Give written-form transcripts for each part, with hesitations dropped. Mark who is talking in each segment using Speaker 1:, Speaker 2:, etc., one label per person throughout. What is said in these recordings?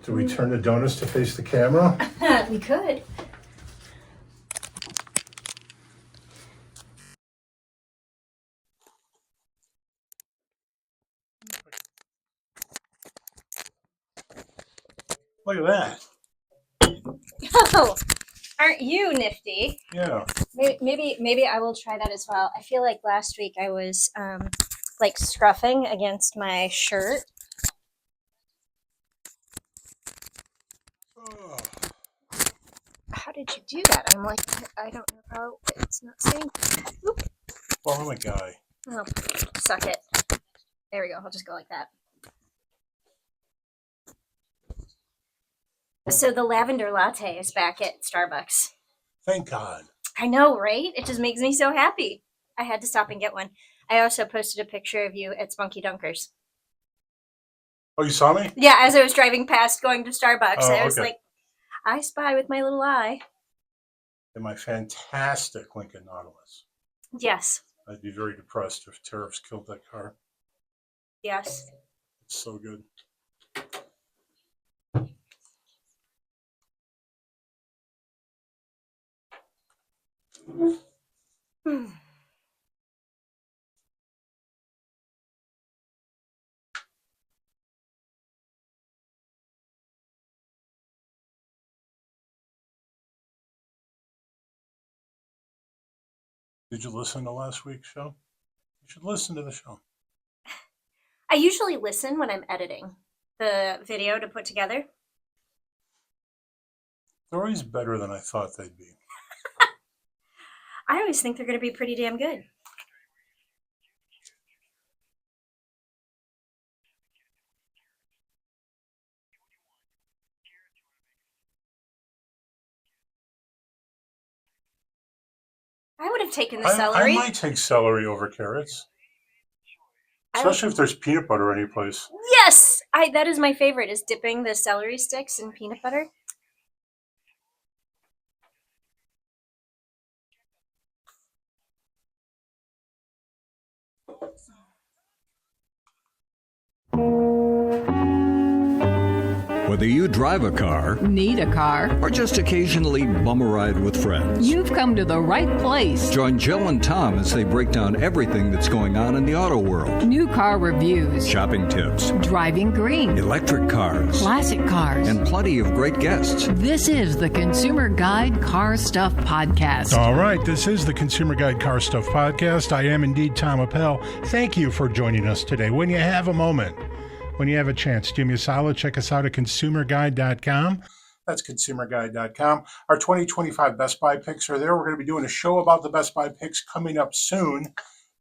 Speaker 1: Do we turn the donuts to face the camera?
Speaker 2: We could.
Speaker 1: Look at that.
Speaker 2: Oh, aren't you nifty?
Speaker 1: Yeah.
Speaker 2: Maybe I will try that as well. I feel like last week I was like scruffing against my shirt.
Speaker 1: Oh.
Speaker 2: How did you do that? I'm like, I don't know how it's not saying. Oop.
Speaker 1: Well, I'm a guy.
Speaker 2: Oh, suck it. There we go. I'll just go like that. So the lavender latte is back at Starbucks.
Speaker 1: Thank God.
Speaker 2: I know, right? It just makes me so happy. I had to stop and get one. I also posted a picture of you at Spunky Dunkers.
Speaker 1: Oh, you saw me?
Speaker 2: Yeah, as I was driving past going to Starbucks,
Speaker 1: Oh,
Speaker 2: I was
Speaker 1: okay.
Speaker 2: like, I spy with my little eye.
Speaker 1: And my fantastic Lincoln Nautilus.
Speaker 2: Yes.
Speaker 1: I'd be very depressed if tariffs killed that car.
Speaker 2: Yes.
Speaker 1: It's so good.
Speaker 2: Hmm.
Speaker 1: Did you listen to last week's show? You should listen to the show.
Speaker 2: I usually listen when I'm editing the video to put together.
Speaker 1: They're always better than I thought they'd be.
Speaker 2: I always think they're going to be pretty damn good. I would have taken the celery.
Speaker 1: I might take celery over carrots. Especially if there's peanut butter any place.
Speaker 2: Yes! That is my favorite, is dipping the celery sticks in peanut butter.
Speaker 3: Whether you drive a car,
Speaker 4: Need a car?
Speaker 3: or just occasionally bum a ride with friends,
Speaker 4: You've come to the right place.
Speaker 3: join Jill and Tom as they break down everything that's going on in the auto world.
Speaker 4: New car reviews,
Speaker 3: Shopping tips,
Speaker 4: driving green,
Speaker 3: electric cars,
Speaker 4: classic cars.
Speaker 3: and plenty of great guests.
Speaker 4: This is the Consumer Guide Car Stuff Podcast.
Speaker 1: All right, this is the Consumer Guide Car Stuff Podcast. I am indeed Tom Appel. Thank you for joining us today. When you have a moment, when you have a chance, do me a solid. Check us out at consumerguide.com. That's consumerguide.com. Our 2025 Best Buy picks are there. We're going to be doing a show about the Best Buy picks coming up soon.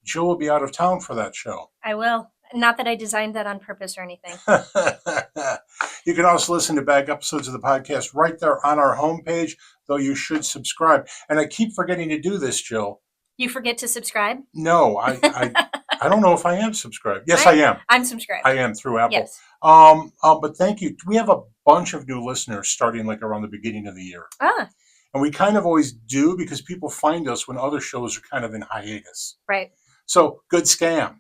Speaker 1: Jill will be out of town for that show.
Speaker 2: I will. Not that I designed that on purpose or anything.
Speaker 1: You can also listen to back episodes of the podcast right there on our homepage, though you should subscribe. And I keep forgetting to do this, Jill.
Speaker 2: You forget to subscribe?
Speaker 1: No, I don't know if I am subscribed. Yes, I am.
Speaker 2: I'm subscribed.
Speaker 1: I am through Apple.
Speaker 2: Yes.
Speaker 1: But thank you. We have a bunch of new listeners starting like around the beginning of the year.
Speaker 2: Ah,
Speaker 1: And we kind of always do because people find us when other shows are kind of in hiatus.
Speaker 2: right.
Speaker 1: So good scam.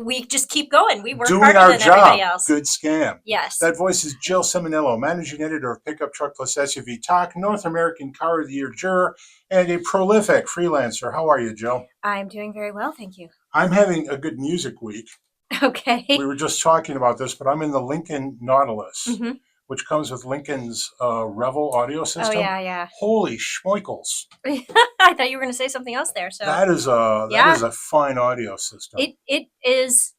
Speaker 2: We just keep going. We work
Speaker 1: Doing
Speaker 2: harder
Speaker 1: our
Speaker 2: than everybody
Speaker 1: job.
Speaker 2: else.
Speaker 1: Good scam.
Speaker 2: Yes.
Speaker 1: That voice is Jill Ciminillo, managing editor of Pickup Truck Plus SUV Talk, North American Car of the Year juror, and a prolific freelancer. How are you, Jill?
Speaker 2: I'm doing very well, thank you.
Speaker 1: I'm having a good music week.
Speaker 2: Okay.
Speaker 1: We were just talking about this, but I'm in the Lincoln Nautilus,
Speaker 2: Mm-hmm.
Speaker 1: which comes with Lincoln's Revel audio system.
Speaker 2: Oh, yeah.
Speaker 1: Holy schmoikles.
Speaker 2: I thought you were going to say something else there. So
Speaker 1: That is a fine audio system.
Speaker 2: it is,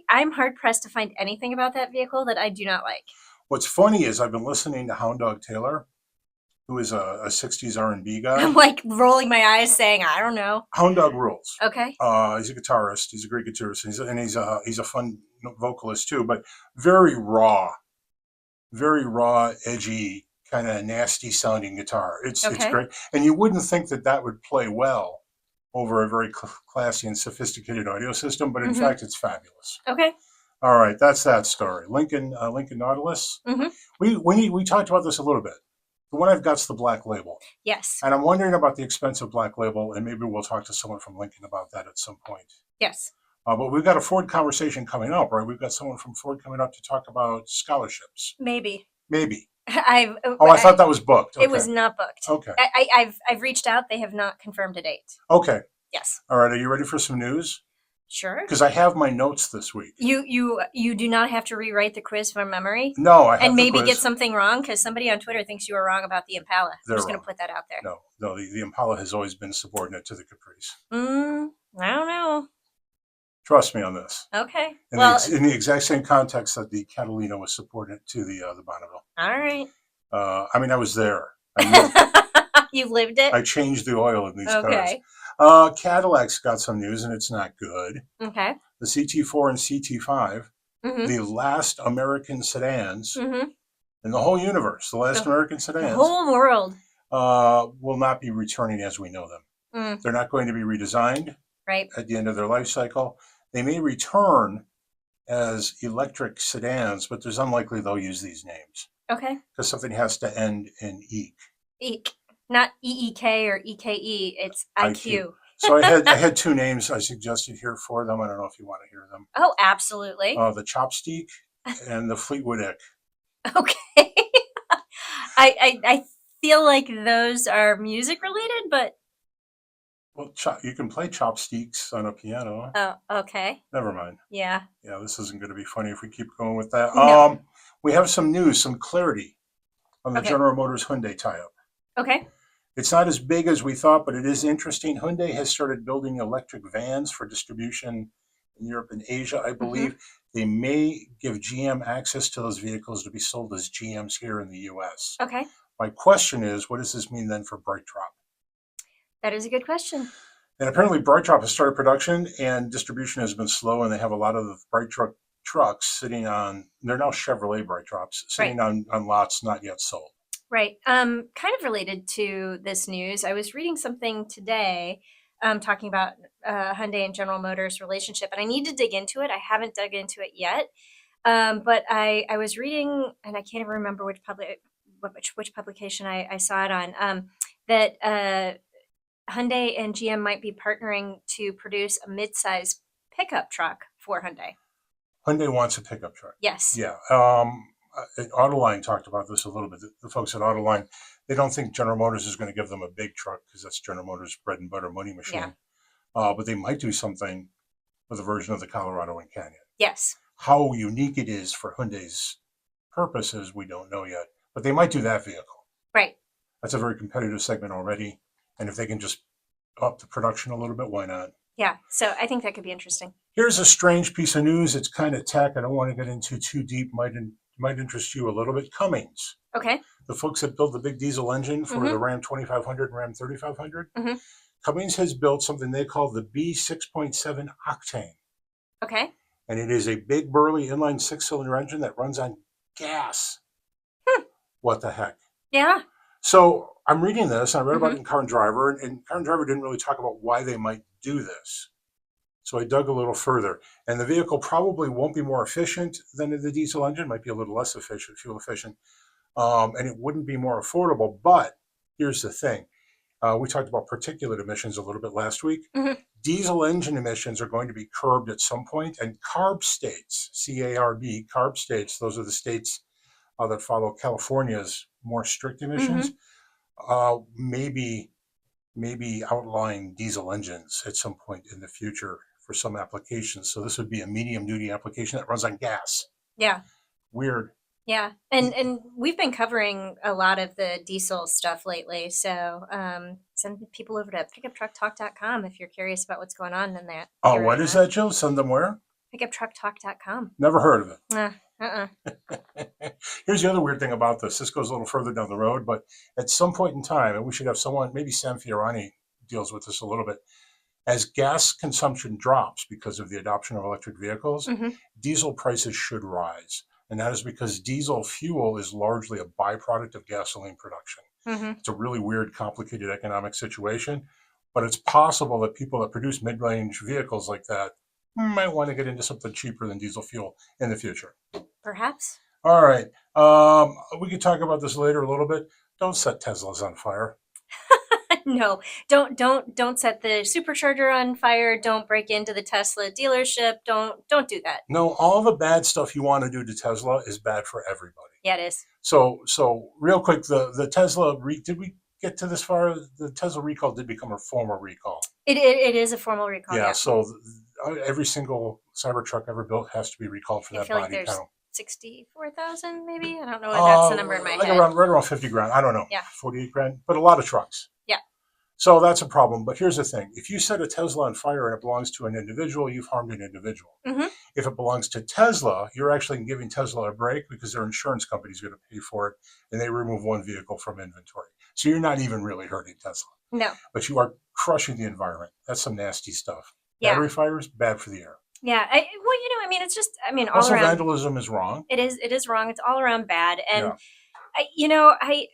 Speaker 2: I'm hard pressed to find anything about that vehicle that I do not like.
Speaker 1: What's funny is I've been listening to Hound Dog Taylor, who is a 60s R&B guy.
Speaker 2: I'm like rolling my eyes saying, I don't know.
Speaker 1: Hound Dog rules.
Speaker 2: Okay.
Speaker 1: He's a guitarist. He's a great guitarist. He's a fun vocalist too, but very raw, edgy, kind of nasty sounding guitar. It's great. And you wouldn't think that would play well over a very classy and sophisticated audio system, but in fact, it's fabulous.
Speaker 2: Okay.
Speaker 1: All right, that's that story. Lincoln Nautilus.
Speaker 2: Mm-hmm.
Speaker 1: We talked about this a little bit. The one I've got's the Black Label.
Speaker 2: Yes.
Speaker 1: And I'm wondering about the expensive Black Label, and maybe we'll talk to someone from Lincoln about that at some point.
Speaker 2: Yes.
Speaker 1: But we've got a Ford conversation coming up, right? We've got someone from Ford coming up to talk about scholarships.
Speaker 2: Maybe.
Speaker 1: I thought that was booked. Okay.
Speaker 2: It was not booked.
Speaker 1: Okay.
Speaker 2: I've reached out. They have not confirmed a date.
Speaker 1: Okay.
Speaker 2: Yes.
Speaker 1: All right. Are you ready for some news?
Speaker 2: Sure.
Speaker 1: Because I have my notes this week.
Speaker 2: You do not have to rewrite the quiz from memory?
Speaker 1: No, I have
Speaker 2: and maybe
Speaker 1: the quiz.
Speaker 2: get something wrong, because somebody on Twitter thinks you were wrong about the Impala.
Speaker 1: They're
Speaker 2: I'm just going to
Speaker 1: wrong.
Speaker 2: put that out there.
Speaker 1: No, the Impala has always been subordinate to the Caprice.
Speaker 2: I don't know.
Speaker 1: Trust me on this.
Speaker 2: Okay.
Speaker 1: In the exact same context that the Catalina was subordinate to the Bonneville.
Speaker 2: All right.
Speaker 1: I mean, I was there.
Speaker 2: You lived it?
Speaker 1: I changed the oil in these cars.
Speaker 2: Okay.
Speaker 1: Cadillac's got some news, and it's not good.
Speaker 2: Okay.
Speaker 1: The CT4 and CT5,
Speaker 2: Mm-hmm.
Speaker 1: the last American sedans
Speaker 2: Mm-hmm.
Speaker 1: in the whole universe, the last American sedans,
Speaker 2: The whole world.
Speaker 1: will not be returning as we know them.
Speaker 2: Mm.
Speaker 1: They're not going to be redesigned
Speaker 2: Right.
Speaker 1: at the end of their life cycle. They may return as electric sedans, but there's unlikely they'll use these names
Speaker 2: Okay.
Speaker 1: because something has to end in EEK.
Speaker 2: Eek. Not EEK or EKE. It's IQ.
Speaker 1: So I had two names I suggested here for them. I don't know if you want to hear them.
Speaker 2: Oh, absolutely.
Speaker 1: The Chopstick and the Fleetwood Ick.
Speaker 2: Okay. I feel like those are music related, but
Speaker 1: Well, you can play chopsticks on a piano.
Speaker 2: oh, okay.
Speaker 1: Never mind.
Speaker 2: Yeah.
Speaker 1: Yeah, this isn't going to be funny if we keep going with that.
Speaker 2: No.
Speaker 1: We have some news, some clarity on the
Speaker 2: Okay.
Speaker 1: General Motors Hyundai tie-up.
Speaker 2: Okay.
Speaker 1: It's not as big as we thought, but it is interesting. Hyundai has started building electric vans for distribution in Europe and Asia, I believe. They may give GM access to those vehicles to be sold as GMs here in the U.S.
Speaker 2: Okay.
Speaker 1: My question is, what does this mean then for BrightDrop?
Speaker 2: That is a good question.
Speaker 1: And apparently BrightDrop has started production and distribution has been slow, and they have a lot of the BrightDrop trucks sitting on, they're now Chevrolet BrightDrops, sitting on lots not yet sold.
Speaker 2: Right. Kind of related to this news, I was reading something today talking about Hyundai and General Motors relationship, and I need to dig into it. I haven't dug into it yet, but I was reading, and I can't even remember which publication I saw it on, that Hyundai and GM might be partnering to produce a mid-size pickup truck for Hyundai.
Speaker 1: Hyundai wants a pickup truck.
Speaker 2: Yes.
Speaker 1: Yeah. Autoline talked about this a little bit. The folks at Autoline, they don't think General Motors is going to give them a big truck because that's General Motors' bread and butter money machine.
Speaker 2: Yeah.
Speaker 1: But they might do something with a version of the Colorado and Canyon.
Speaker 2: Yes.
Speaker 1: How unique it is for Hyundai's purposes, we don't know yet. But they might do that vehicle.
Speaker 2: Right.
Speaker 1: That's a very competitive segment already. And if they can just up the production a little bit, why not?
Speaker 2: Yeah. So I think that could be interesting.
Speaker 1: Here's a strange piece of news. It's kind of tech. I don't want to get into too deep. Might interest you a little bit. Cummins.
Speaker 2: Okay.
Speaker 1: The folks that built the big diesel engine for the Ram 2500 and Ram 3500.
Speaker 2: Mm-hmm.
Speaker 1: Cummins has built something they call the B6.7 octane.
Speaker 2: Okay.
Speaker 1: And it is a big, burly inline six-cylinder engine that runs on gas. What the heck?
Speaker 2: Yeah.
Speaker 1: So I'm reading this. I read about it in Car and Driver, and Car and Driver didn't really talk about why they might do this. So I dug a little further. And the vehicle probably won't be more efficient than the diesel engine. Might be a little less efficient, fuel efficient. And it wouldn't be more affordable. But here's the thing. We talked about particulate emissions a little bit last week. Diesel engine emissions are going to be curbed at some point. And CARB states, C-A-R-B, CARB states, those are the states that follow California's more strict emissions, maybe outlawing diesel engines at some point in the future for some applications. So this would be a medium duty application that runs on gas.
Speaker 2: Yeah.
Speaker 1: Weird.
Speaker 2: Yeah. And we've been covering a lot of the diesel stuff lately. So send people over to pickuptrucktalk.com if you're curious about what's going on in that.
Speaker 1: Oh, what is that, Jill? Send them where?
Speaker 2: Pickuptrucktalk.com.
Speaker 1: Never heard of it.
Speaker 2: Uh-uh.
Speaker 1: Here's the other weird thing about this. This goes a little further down the road, but at some point in time, and we should have someone, maybe Sam Fiorani deals with this a little bit, as gas consumption drops because of the adoption of electric vehicles, diesel prices should rise. And that is because diesel fuel is largely a byproduct of gasoline production. It's a really weird, complicated economic situation, but it's possible that people that produce mid-range vehicles like that might want to get into something cheaper than diesel fuel in the future.
Speaker 2: Perhaps.
Speaker 1: All right. We could talk about this later a little bit. Don't set Teslas on fire.
Speaker 2: No, don't set the supercharger on fire. Don't break into the Tesla dealership. Don't do that.
Speaker 1: No, all the bad stuff you want to do to Tesla is bad for everybody.
Speaker 2: Yeah, it is.
Speaker 1: So real quick, the Tesla, did we get to this far? The Tesla recall did become a formal recall.
Speaker 2: It is a formal recall.
Speaker 1: Yeah,
Speaker 2: Yeah.
Speaker 1: so every single Cybertruck ever built has to be recalled for
Speaker 2: I
Speaker 1: that
Speaker 2: feel like
Speaker 1: body
Speaker 2: there's
Speaker 1: count.
Speaker 2: 64,000 maybe. I don't know if that's the number in my
Speaker 1: like
Speaker 2: head.
Speaker 1: right around 50 grand. I don't know.
Speaker 2: Yeah.
Speaker 1: 48 grand, but a lot of trucks.
Speaker 2: Yeah.
Speaker 1: So that's a problem. But here's the thing. If you set a Tesla on fire and it belongs to an individual, you've harmed an individual.
Speaker 2: Mm-hmm.
Speaker 1: If it belongs to Tesla, you're actually giving Tesla a break because their insurance company is going to pay for it, and they remove one vehicle from inventory. So you're not even really hurting Tesla.
Speaker 2: No.
Speaker 1: But you are crushing the environment. That's some nasty stuff.
Speaker 2: Yeah.
Speaker 1: Battery fires, bad for the air.
Speaker 2: Yeah. It's just, all
Speaker 1: Also,
Speaker 2: around.
Speaker 1: vandalism is wrong.
Speaker 2: It is wrong. It's all around bad. And
Speaker 1: Yeah.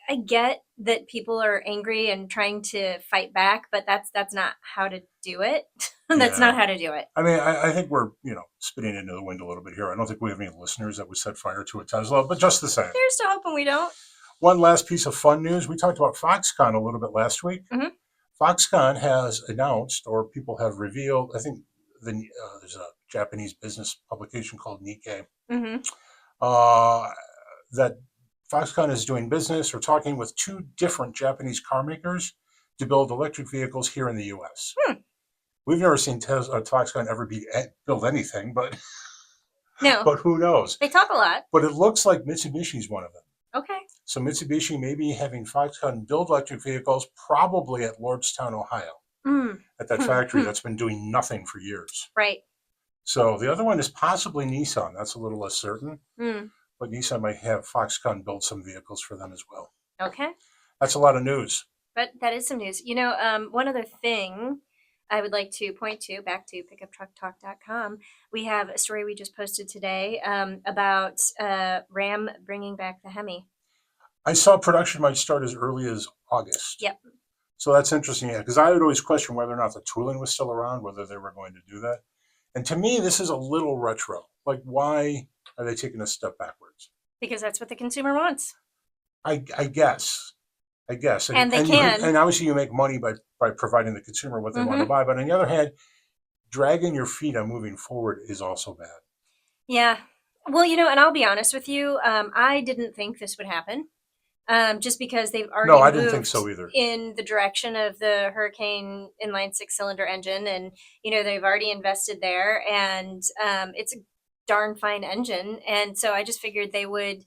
Speaker 2: I get that people are angry and trying to fight back, but that's not how to do it. That's not how to do it.
Speaker 1: I mean, I think we're, spitting into the wind a little bit here. I don't think we have any listeners that would set fire to a Tesla, but just the same.
Speaker 2: Here's to hoping we don't.
Speaker 1: One last piece of fun news. We talked about Foxconn a little bit last week.
Speaker 2: Mm-hmm.
Speaker 1: Foxconn has announced, or people have revealed, I think there's a Japanese business publication called Nikkei,
Speaker 2: Mm-hmm.
Speaker 1: that Foxconn is doing business or talking with two different Japanese car makers to build electric vehicles here in the U.S. We've never seen Foxconn ever build anything, but
Speaker 2: No.
Speaker 1: but who knows?
Speaker 2: They talk a lot.
Speaker 1: But it looks like Mitsubishi's one of them.
Speaker 2: Okay.
Speaker 1: So Mitsubishi may be having Foxconn build electric vehicles, probably at Lordstown, Ohio, at that factory that's been doing nothing for years.
Speaker 2: Right.
Speaker 1: So the other one is possibly Nissan. That's a little less certain.
Speaker 2: Mm.
Speaker 1: But Nissan might have Foxconn build some vehicles for them as well.
Speaker 2: Okay.
Speaker 1: That's a lot of news.
Speaker 2: But that is some news. One other thing I would like to point to, back to pickuptrucktalk.com, we have a story we just posted today about Ram bringing back the Hemi.
Speaker 1: I saw production might start as early as August.
Speaker 2: Yep.
Speaker 1: So that's interesting, because I would always question whether or not the tooling was still around, whether they were going to do that. And to me, this is a little retro. Like, why are they taking a step backwards?
Speaker 2: Because that's what the consumer wants.
Speaker 1: I guess.
Speaker 2: And they can.
Speaker 1: And obviously you make money by providing the consumer what they want to buy. But on the other hand, dragging your feet on moving forward is also bad.
Speaker 2: Yeah. Well, and I'll be honest with you. I didn't think this would happen. Just because they've already
Speaker 1: I
Speaker 2: moved
Speaker 1: didn't think so either.
Speaker 2: in the direction of the Hurricane inline 6-cylinder engine, and they've already invested there, and it's a darn fine engine, and so I just figured they would,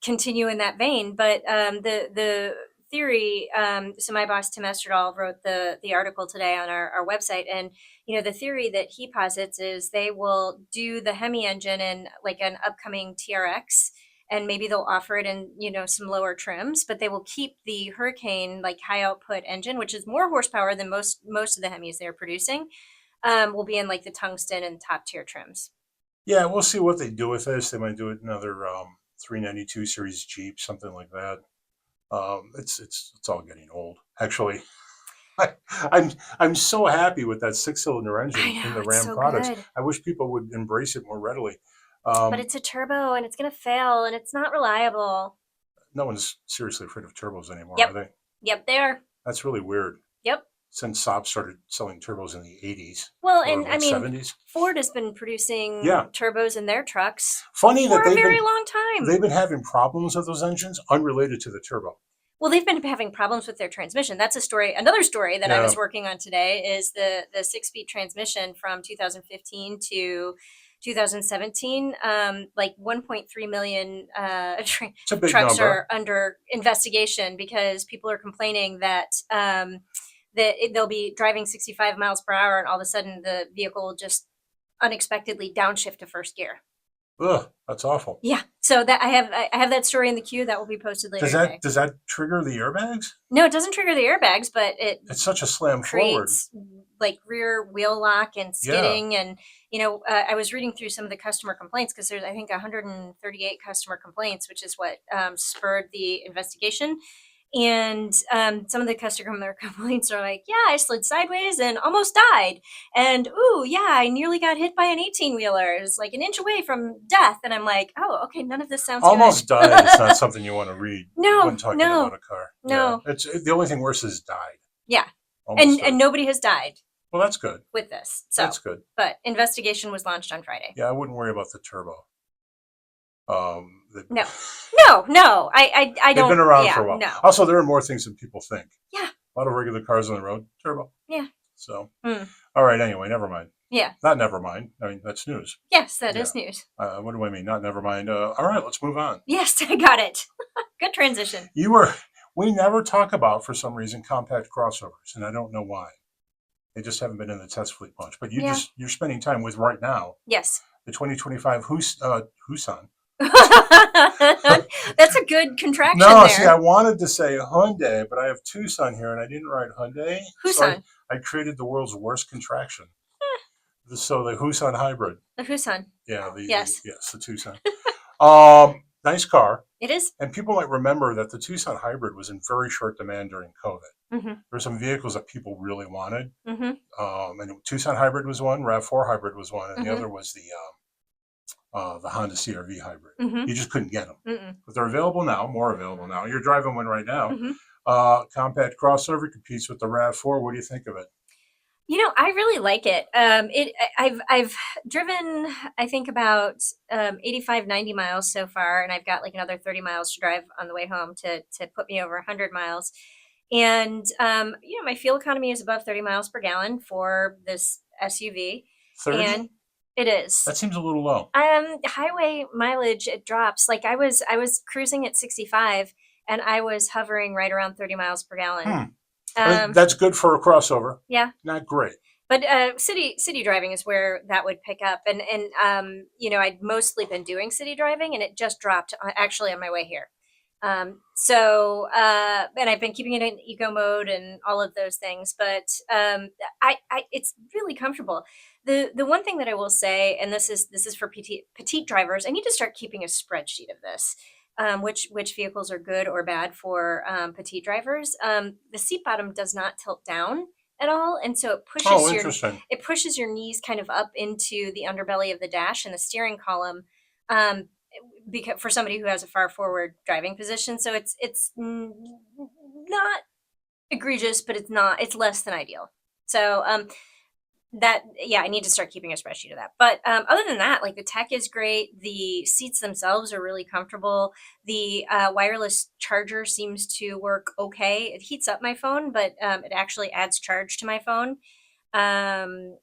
Speaker 2: continue in that vein. But the theory, so my boss Tim Esterdahl wrote the article today on our website, and the theory that he posits is they will do the Hemi engine in like an upcoming TRX. And maybe they'll offer it in, some lower trims, but they will keep the Hurricane like high output engine, which is more horsepower than most of the Hemis they're producing, will be in like the tungsten and top tier trims.
Speaker 1: Yeah, we'll see what they do with this. They might do it another 392 series Jeep, something like that. It's all getting old. Actually, I'm so happy with that 6-cylinder engine in the Ram products.
Speaker 2: Good.
Speaker 1: I wish people would embrace it more readily.
Speaker 2: But it's a turbo and it's going to fail and it's not reliable.
Speaker 1: No one's seriously afraid of turbos anymore,
Speaker 2: Yep.
Speaker 1: are they?
Speaker 2: Yep, they are.
Speaker 1: That's really weird.
Speaker 2: Yep.
Speaker 1: Since Saab started selling turbos in the 80s.
Speaker 2: Well,
Speaker 1: or
Speaker 2: and I mean,
Speaker 1: 70s.
Speaker 2: Ford has been producing turbos in their trucks
Speaker 1: Funny
Speaker 2: for
Speaker 1: that
Speaker 2: a very long time.
Speaker 1: They've been having problems with those engines unrelated to the turbo.
Speaker 2: Well, they've been having problems with their transmission. That's a story. Another story that I was working on today is the 6-speed transmission from 2015 to 2017. Like 1.3 million trucks are under investigation because people are complaining that they'll be driving 65 miles per hour and all of a sudden the vehicle will just unexpectedly downshift to first gear.
Speaker 1: Ugh, that's awful.
Speaker 2: Yeah. So that I have that story in the queue that will be posted later today.
Speaker 1: Does that trigger the airbags?
Speaker 2: No, it doesn't trigger the airbags, but
Speaker 1: it's such a slam
Speaker 2: creates
Speaker 1: forward.
Speaker 2: Like rear wheel lock and skidding. And, I was reading through some of the customer complaints because there's, I think, 138 customer complaints, which is what spurred the investigation. And some of the customer complaints are like, yeah, I slid sideways and almost died. And, ooh, yeah, I nearly got hit by an 18-wheeler. It's like an inch away from death. And I'm like, oh, okay, none of this sounds
Speaker 1: Almost
Speaker 2: good.
Speaker 1: died is not something you want to read when talking
Speaker 2: No.
Speaker 1: about a car.
Speaker 2: No.
Speaker 1: Yeah. It's the only thing worse is died.
Speaker 2: Yeah.
Speaker 1: Almost died.
Speaker 2: And nobody has died
Speaker 1: Well, that's good.
Speaker 2: with this. So
Speaker 1: That's good.
Speaker 2: But investigation was launched on Friday.
Speaker 1: Yeah, I wouldn't worry about the turbo.
Speaker 2: No. I don't.
Speaker 1: They've been around for a while.
Speaker 2: No.
Speaker 1: Also, there are more things than people think.
Speaker 2: Yeah.
Speaker 1: A lot of regular cars on the road, turbo.
Speaker 2: Yeah.
Speaker 1: So, all right. Anyway, never mind.
Speaker 2: Yeah.
Speaker 1: Not never mind. I mean, that's news.
Speaker 2: Yes, that is news.
Speaker 1: What do I mean? Not never mind. All right, let's move on.
Speaker 2: Yes, I got it. Good transition.
Speaker 1: We never talk about, for some reason, compact crossovers, and I don't know why. They just haven't been in the test fleet much. But you're spending time with right now.
Speaker 2: Yes.
Speaker 1: The 2025 Tucson.
Speaker 2: That's a good contraction.
Speaker 1: No,
Speaker 2: there.
Speaker 1: see, I wanted to say Hyundai, but I have Tucson here, and I didn't write Hyundai.
Speaker 2: Tucson.
Speaker 1: So I created the world's worst contraction. So the Tucson Hybrid.
Speaker 2: The Tucson.
Speaker 1: Yeah. The Tucson. Nice car.
Speaker 2: It is.
Speaker 1: And people might remember that the Tucson Hybrid was in very short demand during COVID. Mm-hmm. There were some vehicles that people really wanted. Mm-hmm. And Tucson Hybrid was one, RAV4 Hybrid was one, and the other was the Honda CR-V Hybrid. Mm-hmm. You just couldn't get them. Mm-mm. But they're available now, more available now. You're driving one right now. Mm-hmm. Compact crossover competes with the RAV4. What do you think of it?
Speaker 2: I really like it. I've driven, I think, about 85, 90 miles so far, and I've got like another 30 miles to drive on the way home to put me over 100 miles. And, my fuel economy is above 30 miles per gallon for this SUV.
Speaker 1: 30?
Speaker 2: And it is.
Speaker 1: That seems a little low.
Speaker 2: Highway mileage, it drops. Like I was cruising at 65, and I was hovering right around 30 miles per gallon.
Speaker 1: That's good for a crossover.
Speaker 2: Yeah.
Speaker 1: Not great.
Speaker 2: But city driving is where that would pick up. And I'd mostly been doing city driving, and it just dropped actually on my way here. And I've been keeping it in eco mode and all of those things. But it's really comfortable. The one thing that I will say, and this is for petite drivers, I need to start keeping a spreadsheet of this. Which vehicles are good or bad for petite drivers. The seat bottom does not tilt down at all, and so it pushes your knees kind of up into the underbelly of the dash and the steering column. Because for somebody who has a far forward driving position, so it's not egregious, but it's less than ideal. So I need to start keeping a spreadsheet of that. But other than that, like the tech is great. The seats themselves are really comfortable. The wireless charger seems to work okay. It heats up my phone, but it actually adds charge to my phone. I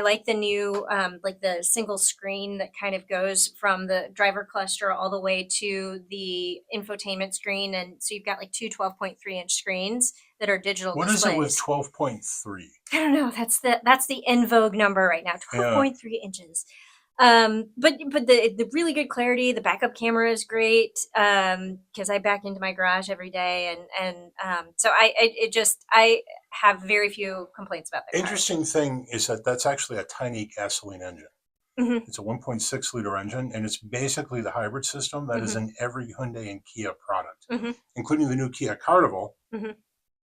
Speaker 2: like the new like the single screen that kind of goes from the driver cluster all the way to the infotainment screen, and so you've got like two 12.3-inch screens that are digital displays.
Speaker 1: What is it with 12.3?
Speaker 2: I don't know. That's the in vogue number right now. 12.3 inches. But the really good clarity, the backup camera is great. Cause I back into my garage every day. And so I have very few complaints about the car.
Speaker 1: Interesting thing is that's actually a tiny gasoline engine. Mm-hmm. It's a 1.6 liter engine, and it's basically the hybrid system that is in every Hyundai and Kia product, including the new Kia Carnival.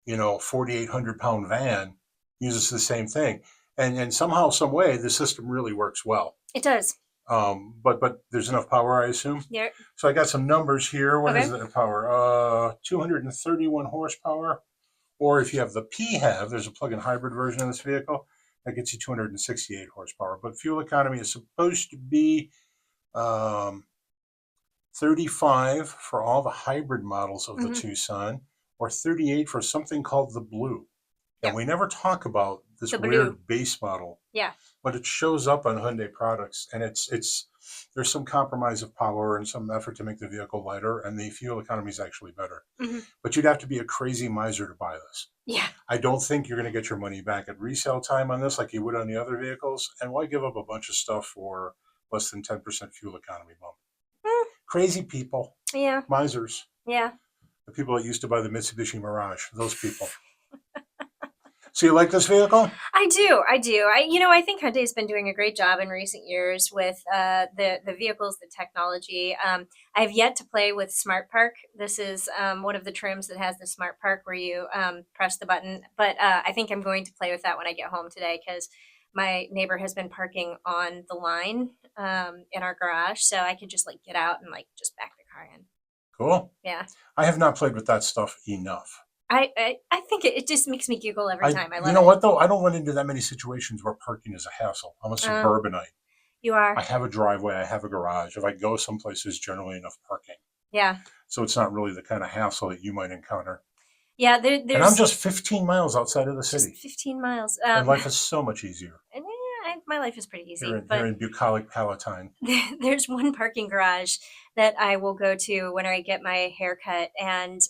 Speaker 1: 4,800 pound van uses the same thing. And somehow, some way, the system really works well.
Speaker 2: It does.
Speaker 1: But there's enough power, I assume.
Speaker 2: Yeah.
Speaker 1: So I got some numbers here. What is the power? 231 horsepower. Or if you have the PHEV, there's a plug-in hybrid version of this vehicle that gets you 268 horsepower. But fuel economy is supposed to be 35 for all the hybrid models of the Tucson, or 38 for something called the Blue. And we never talk about this weird base model. Yeah. But it shows up on Hyundai products, and there's some compromise of power and some effort to make the vehicle lighter, and the fuel economy is actually better. But you'd have to be a crazy miser to buy this. Yeah. I don't think you're going to get your money back at resale time on this like you would on the other vehicles. And why give up a bunch of stuff for less than 10% fuel economy bump? Crazy people. Yeah. Misers. Yeah. The people that used to buy the Mitsubishi Mirage, those people. So you like this vehicle?
Speaker 2: I do. I think Hyundai's been doing a great job in recent years with the vehicles, the technology. I have yet to play with Smart Park. This is one of the trims that has the Smart Park where you press the button. But I think I'm going to play with that when I get home today because my neighbor has been parking on the line in our garage, so I could just like get out and like just back the car in.
Speaker 1: Cool.
Speaker 2: Yeah.
Speaker 1: I have not played with that stuff enough.
Speaker 2: I think it just makes me giggle every time. I love it.
Speaker 1: You know what, though? I don't run into that many situations where parking is a hassle. I'm a suburbanite.
Speaker 2: You are.
Speaker 1: I have a driveway. I have a garage. If I go someplace, there's generally enough parking.
Speaker 2: Yeah.
Speaker 1: So it's not really the kind of hassle that you might encounter.
Speaker 2: Yeah, there's.
Speaker 1: And I'm just 15 miles outside of the city.
Speaker 2: 15 miles.
Speaker 1: And life is so much easier.
Speaker 2: My life is pretty easy.
Speaker 1: You're in bucolic Palatine.
Speaker 2: There's one parking garage that I will go to when I get my hair cut, and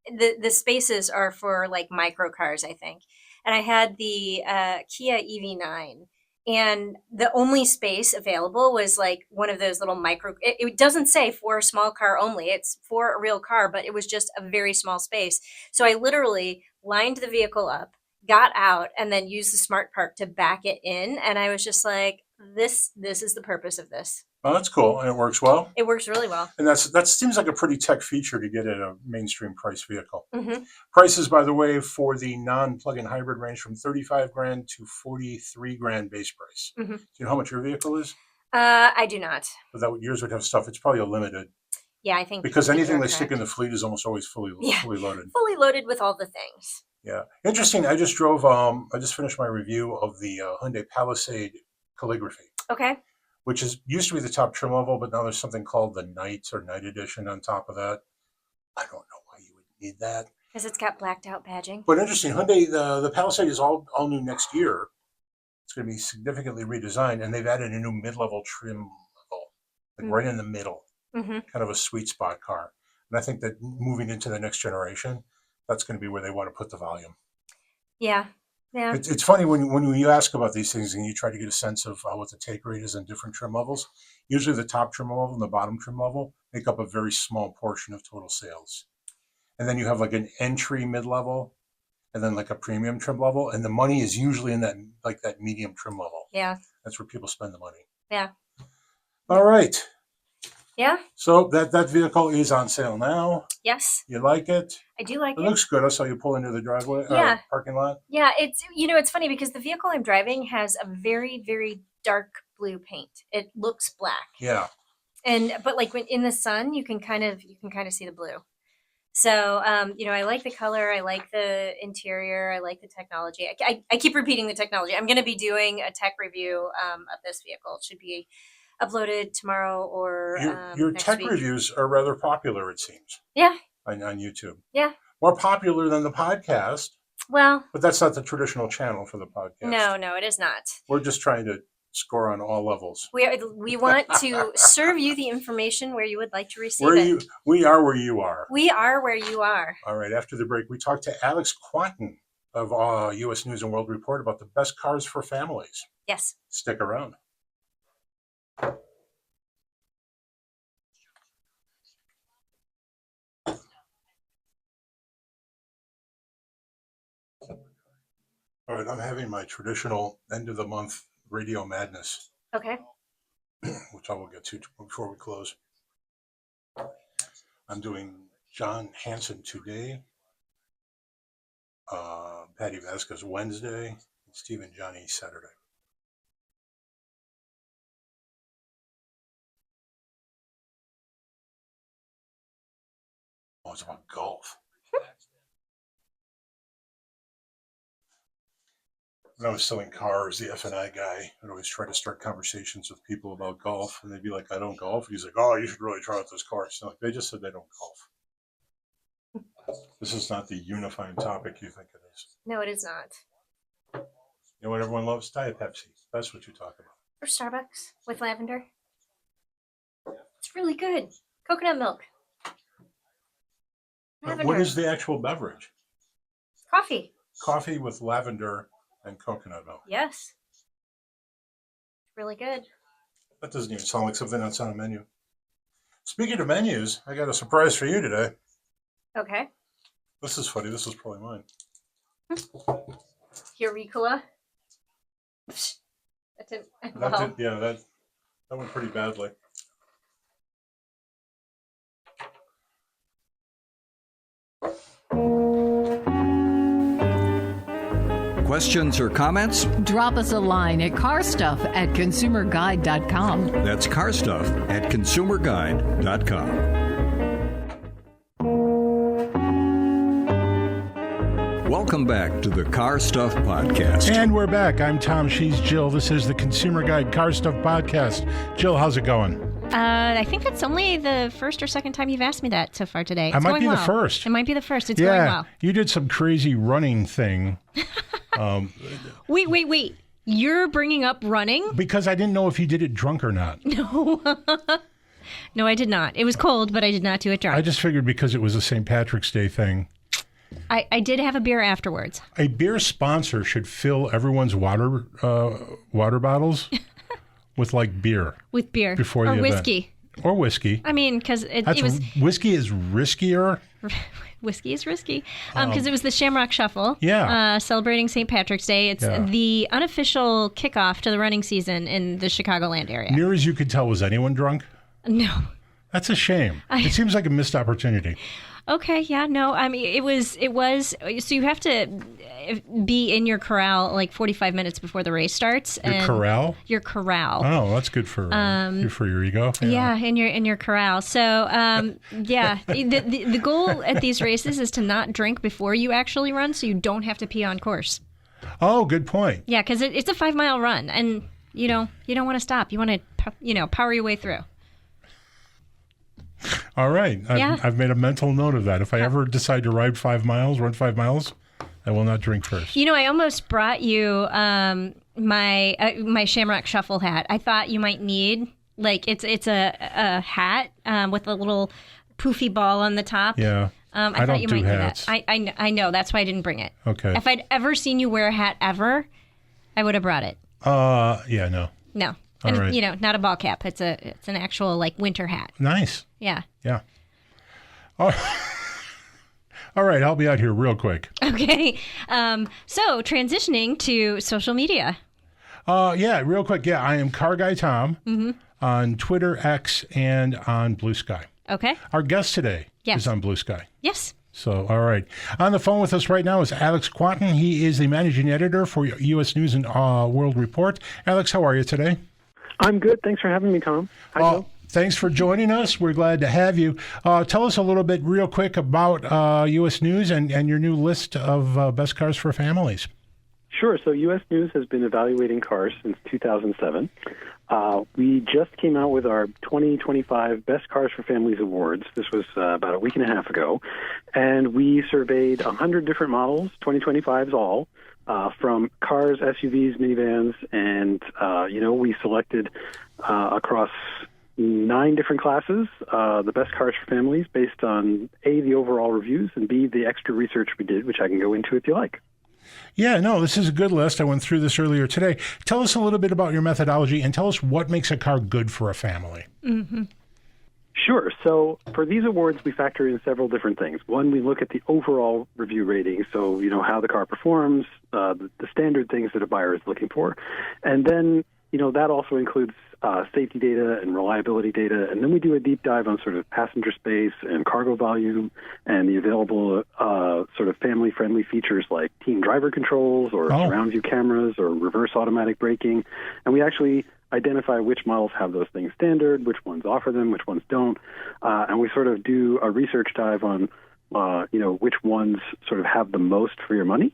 Speaker 2: the spaces are for like micro cars, I think. And I had the Kia EV9, and the only space available was like one of those little micro. It doesn't say for a small car only; it's for a real car, but it was just a very small space. So I literally lined the vehicle up, got out, and then used the Smart Park to back it in. And I was just like, this is the purpose of this.
Speaker 1: Oh, that's cool. And it works well?
Speaker 2: It works really well.
Speaker 1: And that seems like a pretty tech feature to get at a mainstream price vehicle.
Speaker 2: Mm-hmm.
Speaker 1: Prices, by the way, for the non-plug-in hybrid range from $35,000 to $43,000 base price.
Speaker 2: Mm-hmm.
Speaker 1: Do you know how much your vehicle is?
Speaker 2: I do not.
Speaker 1: But yours would have stuff. It's probably a limited.
Speaker 2: Yeah, I think.
Speaker 1: Because anything they stick in the fleet is almost always fully loaded.
Speaker 2: Fully loaded with all the things.
Speaker 1: Yeah. Interesting. I just finished my review of the Hyundai Palisade Calligraphy.
Speaker 2: Okay.
Speaker 1: Which used to be the top trim level, but now there's something called the Night or Night Edition on top of that. I don't know why you would need that.
Speaker 2: Because it's got blacked out badging.
Speaker 1: But interesting, Hyundai, the Palisade is all new next year. It's going to be significantly redesigned, and they've added a new mid-level trim level, like right in the middle, kind of a sweet spot car. And I think that moving into the next generation, that's going to be where they want to put the volume.
Speaker 2: Yeah. Yeah.
Speaker 1: It's funny when you ask about these things and you try to get a sense of what the take rate is in different trim levels. Usually the top trim level and the bottom trim level make up a very small portion of total sales. And then you have like an entry mid-level and then like a premium trim level. And the money is usually in that medium trim level.
Speaker 2: Yeah.
Speaker 1: That's where people spend the money.
Speaker 2: Yeah.
Speaker 1: All right.
Speaker 2: Yeah.
Speaker 1: So that vehicle is on sale now.
Speaker 2: Yes.
Speaker 1: You like it?
Speaker 2: I do like it.
Speaker 1: It looks good. I saw you pull into the driveway, parking lot.
Speaker 2: Yeah, it's funny because the vehicle I'm driving has a very, very dark blue paint. It looks black.
Speaker 1: Yeah.
Speaker 2: But like when in the sun, you can kind of see the blue. So I like the color. I like the interior. I like the technology. I keep repeating the technology. I'm going to be doing a tech review of this vehicle. It should be uploaded tomorrow or
Speaker 1: your
Speaker 2: next
Speaker 1: tech
Speaker 2: week.
Speaker 1: Reviews are rather popular, it seems.
Speaker 2: Yeah.
Speaker 1: On YouTube.
Speaker 2: Yeah.
Speaker 1: More popular than the podcast.
Speaker 2: Well,
Speaker 1: but that's not the traditional channel for the podcast.
Speaker 2: No, it is not.
Speaker 1: We're just trying to score on all levels.
Speaker 2: We want to serve you the information where you would like to receive it.
Speaker 1: We are where you are.
Speaker 2: We are where you are.
Speaker 1: All right. After the break, we talked to Alex Kwanten of U.S. News and World Report about the best cars for families.
Speaker 2: Yes.
Speaker 1: Stick around. All right, I'm having my traditional end of the month radio madness.
Speaker 2: Okay.
Speaker 1: Which I will get to before we close. I'm doing John Hanson today, Patty Vasquez Wednesday, and Stephen Johnny Saturday. Oh, it's about golf. When I was selling cars, the F&I guy would always try to start conversations with people about golf, and they'd be like, I don't golf. He's like, oh, you should really try out this car. So they just said they don't golf. This is not the unifying topic you think it is.
Speaker 2: No, it is not.
Speaker 1: You know what everyone loves? Diet Pepsi. That's what you talk about.
Speaker 2: Or Starbucks with lavender. It's really good. Coconut milk. Lavender.
Speaker 1: What is the actual beverage?
Speaker 2: Coffee.
Speaker 1: Coffee with lavender and coconut milk.
Speaker 2: Yes. Really good.
Speaker 1: That doesn't even sound like something that's on a menu. Speaking of menus, I got a surprise for you today.
Speaker 2: Okay.
Speaker 1: This is funny. This is probably mine.
Speaker 2: Eureka. Wow.
Speaker 1: Yeah, that went pretty badly.
Speaker 3: Questions or comments?
Speaker 4: Drop us a line at carstuff@consumerguide.com.
Speaker 3: That's carstuff@consumerguide.com. Welcome back to the Car Stuff Podcast.
Speaker 1: And we're back. I'm Tom. She's Jill. This is the Consumer Guide Car Stuff Podcast. Jill, how's it going?
Speaker 2: I think that's only the first or second time you've asked me that so far today.
Speaker 1: I might be the first.
Speaker 2: It might be the first. It's going well.
Speaker 1: You did some crazy running thing.
Speaker 2: Wait. You're bringing up running?
Speaker 1: Because I didn't know if you did it drunk or not.
Speaker 2: No. No, I did not. It was cold, but I did not do it drunk.
Speaker 1: I just figured because it was a St. Patrick's Day thing.
Speaker 2: I did have a beer afterwards.
Speaker 1: A beer sponsor should fill everyone's water bottles with like beer.
Speaker 2: With beer.
Speaker 1: Before the
Speaker 2: or
Speaker 1: event.
Speaker 2: whiskey.
Speaker 1: Or whiskey.
Speaker 2: I mean, because it was...
Speaker 1: Whiskey is riskier.
Speaker 2: Whiskey is risky. Because it was the Shamrock Shuffle.
Speaker 1: Yeah.
Speaker 2: Celebrating St. Patrick's Day. It's the unofficial kickoff to the running season in the Chicagoland area.
Speaker 1: Near as you could tell, was anyone drunk?
Speaker 2: No.
Speaker 1: That's a shame. It seems like a missed opportunity.
Speaker 2: Okay, yeah, no, I mean, it was, so you have to be in your corral like 45 minutes before the race starts.
Speaker 1: Your corral?
Speaker 2: Your corral.
Speaker 1: Oh, that's good for your ego.
Speaker 2: Yeah, in your corral. So, yeah, the goal at these races is to not drink before you actually run so you don't have to pee on course.
Speaker 1: Oh, good point.
Speaker 2: Yeah, because it's a 5-mile run and, you don't want to stop. You want to, power your way through.
Speaker 1: All right. I've made a mental note of that. If I ever decide to run 5 miles, I will not drink first.
Speaker 2: I almost brought you my Shamrock Shuffle hat. I thought you might need, it's a hat with a little poofy ball on the top.
Speaker 1: Yeah.
Speaker 2: I thought you might
Speaker 1: hats.
Speaker 2: need that. I know. That's why I didn't bring it.
Speaker 1: Okay.
Speaker 2: If I'd ever seen you wear a hat ever, I would have brought it.
Speaker 1: Yeah, no.
Speaker 2: No.
Speaker 1: All
Speaker 2: And,
Speaker 1: right.
Speaker 2: not a ball cap. It's an actual winter hat.
Speaker 1: Nice.
Speaker 2: Yeah.
Speaker 1: Yeah. All right. I'll be out here real quick.
Speaker 2: Okay. So transitioning to social media.
Speaker 1: Yeah, real quick. Yeah, I am Car Guy Tom on Twitter, X, and on Blue Sky.
Speaker 2: Okay.
Speaker 1: Our guest today
Speaker 2: Yes.
Speaker 1: is on Blue Sky.
Speaker 2: Yes.
Speaker 1: So, all right. On the phone with us right now is Alex Kwanten. He is the managing editor for U.S. News and World Report. Alex, how are you today?
Speaker 5: I'm good. Thanks for having me, Tom. Hi, Joe.
Speaker 1: Thanks for joining us. We're glad to have you. Tell us a little bit real quick about U.S. News and your new list of best cars for families.
Speaker 5: Sure. So U.S. News has been evaluating cars since 2007. We just came out with our 2025 Best Cars for Families Awards. This was about a week and a half ago. And we surveyed 100 different models, 2025s all, from cars, SUVs, minivans, and, we selected across 9 different classes the best cars for families based on, A, the overall reviews, and B, the extra research we did, which I can go into if you like.
Speaker 1: Yeah, no, this is a good list. I went through this earlier today. Tell us a little bit about your methodology and tell us what makes a car good for a family.
Speaker 2: Mm-hmm.
Speaker 5: Sure. So for these awards, we factor in several different things. One, we look at the overall review rating, so how the car performs, the standard things that a buyer is looking for. And then, that also includes safety data and reliability data. And then we do a deep dive on sort of passenger space and cargo volume and the available sort of family-friendly features like teen driver controls or surround view cameras or reverse automatic braking. And we actually identify which models have those things standard, which ones offer them, which ones don't. And we sort of do a research dive on, which ones sort of have the most for your money.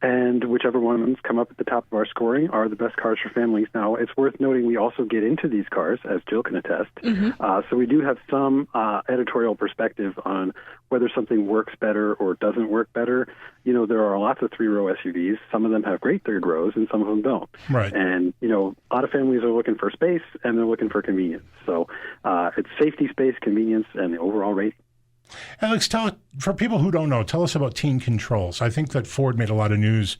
Speaker 5: And whichever ones come up at the top of our scoring are the best cars for families. Now, it's worth noting we also get into these cars, as Jill can attest. Mm-hmm. So we do have some editorial perspective on whether something works better or doesn't work better. There are lots of 3-row SUVs. Some of them have great third rows, and some of them don't.
Speaker 1: Right.
Speaker 5: And, a lot of families are looking for space, and they're looking for convenience. So it's safety, space, convenience, and the overall rating.
Speaker 1: Alex, for people who don't know, tell us about teen controls. I think that Ford made a lot of news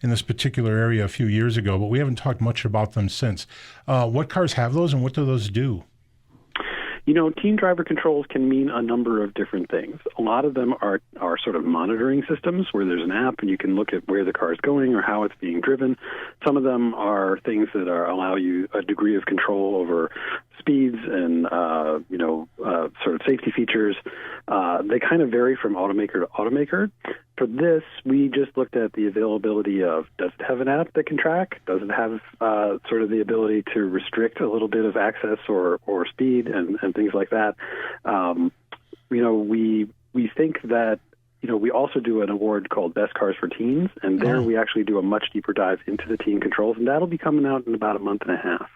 Speaker 1: in this particular area a few years ago, but we haven't talked much about them since. What cars have those and what do those do?
Speaker 5: Teen driver controls can mean a number of different things. A lot of them are sort of monitoring systems where there's an app and you can look at where the car is going or how it's being driven. Some of them are things that allow you a degree of control over speeds and, sort of safety features. They kind of vary from automaker to automaker. For this, we just looked at the availability of, does it have an app that can track? Does it have sort of the ability to restrict a little bit of access or speed and things like that? We think that, we also do an award called Best Cars for Teens, and there we actually do a much deeper dive into the teen controls, and that'll be coming out in about a month and a half.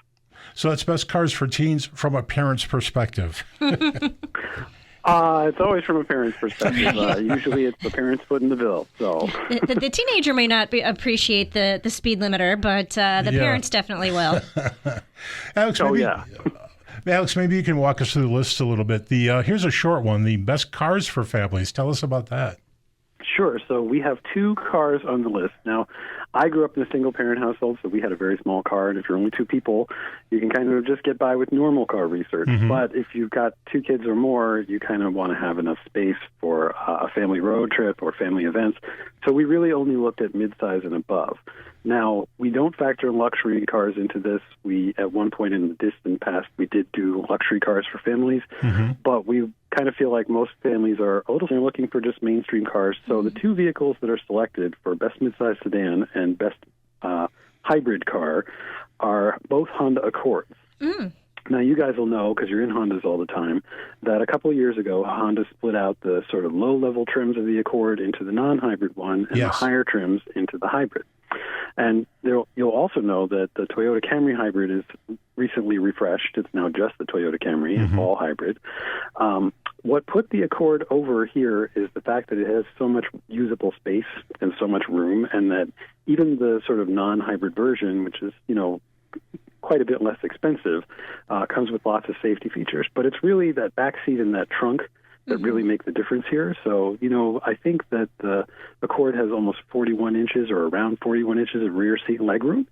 Speaker 1: So that's Best Cars for Teens from a parent's perspective.
Speaker 5: It's always from a parent's perspective. Usually it's the parents footing the bill. So
Speaker 6: the teenager may not appreciate the speed limiter, but the parents definitely will.
Speaker 1: Alex, maybe you can walk us through the list a little bit. Here's a short one, the Best Cars for Families. Tell us about that.
Speaker 5: Sure. So we have 2 cars on the list. Now, I grew up in a single-parent household, so we had a very small car, and if you're only 2 people, you can kind of just get by with normal car research. Mm-hmm. But if you've got 2 kids or more, you kind of want to have enough space for a family road trip or family events. So we really only looked at midsize and above. Now, we don't factor luxury cars into this. We, at one point in the distant past, we did do luxury cars for families, but we kind of feel like most families are looking for just mainstream cars. So the 2 vehicles that are selected for Best Midsize Sedan and Best Hybrid Car are both Honda Accords. Now, you guys will know, because you're in Hondas all the time, that a couple of years ago, Honda split out the sort of low-level trims of the Accord into the non-hybrid one and the higher trims into the hybrid. And you'll also know that the Toyota Camry Hybrid is recently refreshed. It's now just the Toyota Camry, and all hybrid. What put the Accord over here is the fact that it has so much usable space and so much room, and that even the sort of non-hybrid version, which is, quite a bit less expensive, comes with lots of safety features. But it's really that back seat and that trunk that really make the difference here. So, I think that the Accord has almost 41 inches or around 41 inches of rear seat legroom.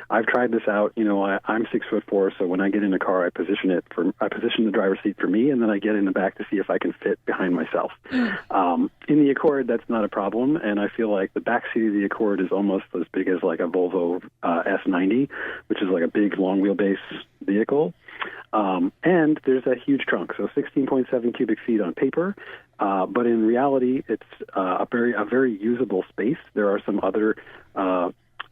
Speaker 5: I've tried this out. I'm 6'4", so when I get in a car, I position the driver's seat for me, and then I get in the back to see if I can fit behind myself. In the Accord, that's not a problem, and I feel like the back seat of the Accord is almost as big as like a Volvo S90, which is like a big long wheelbase vehicle. And there's a huge trunk, so 16.7 cubic feet on paper, but in reality, it's a very usable space. There are some other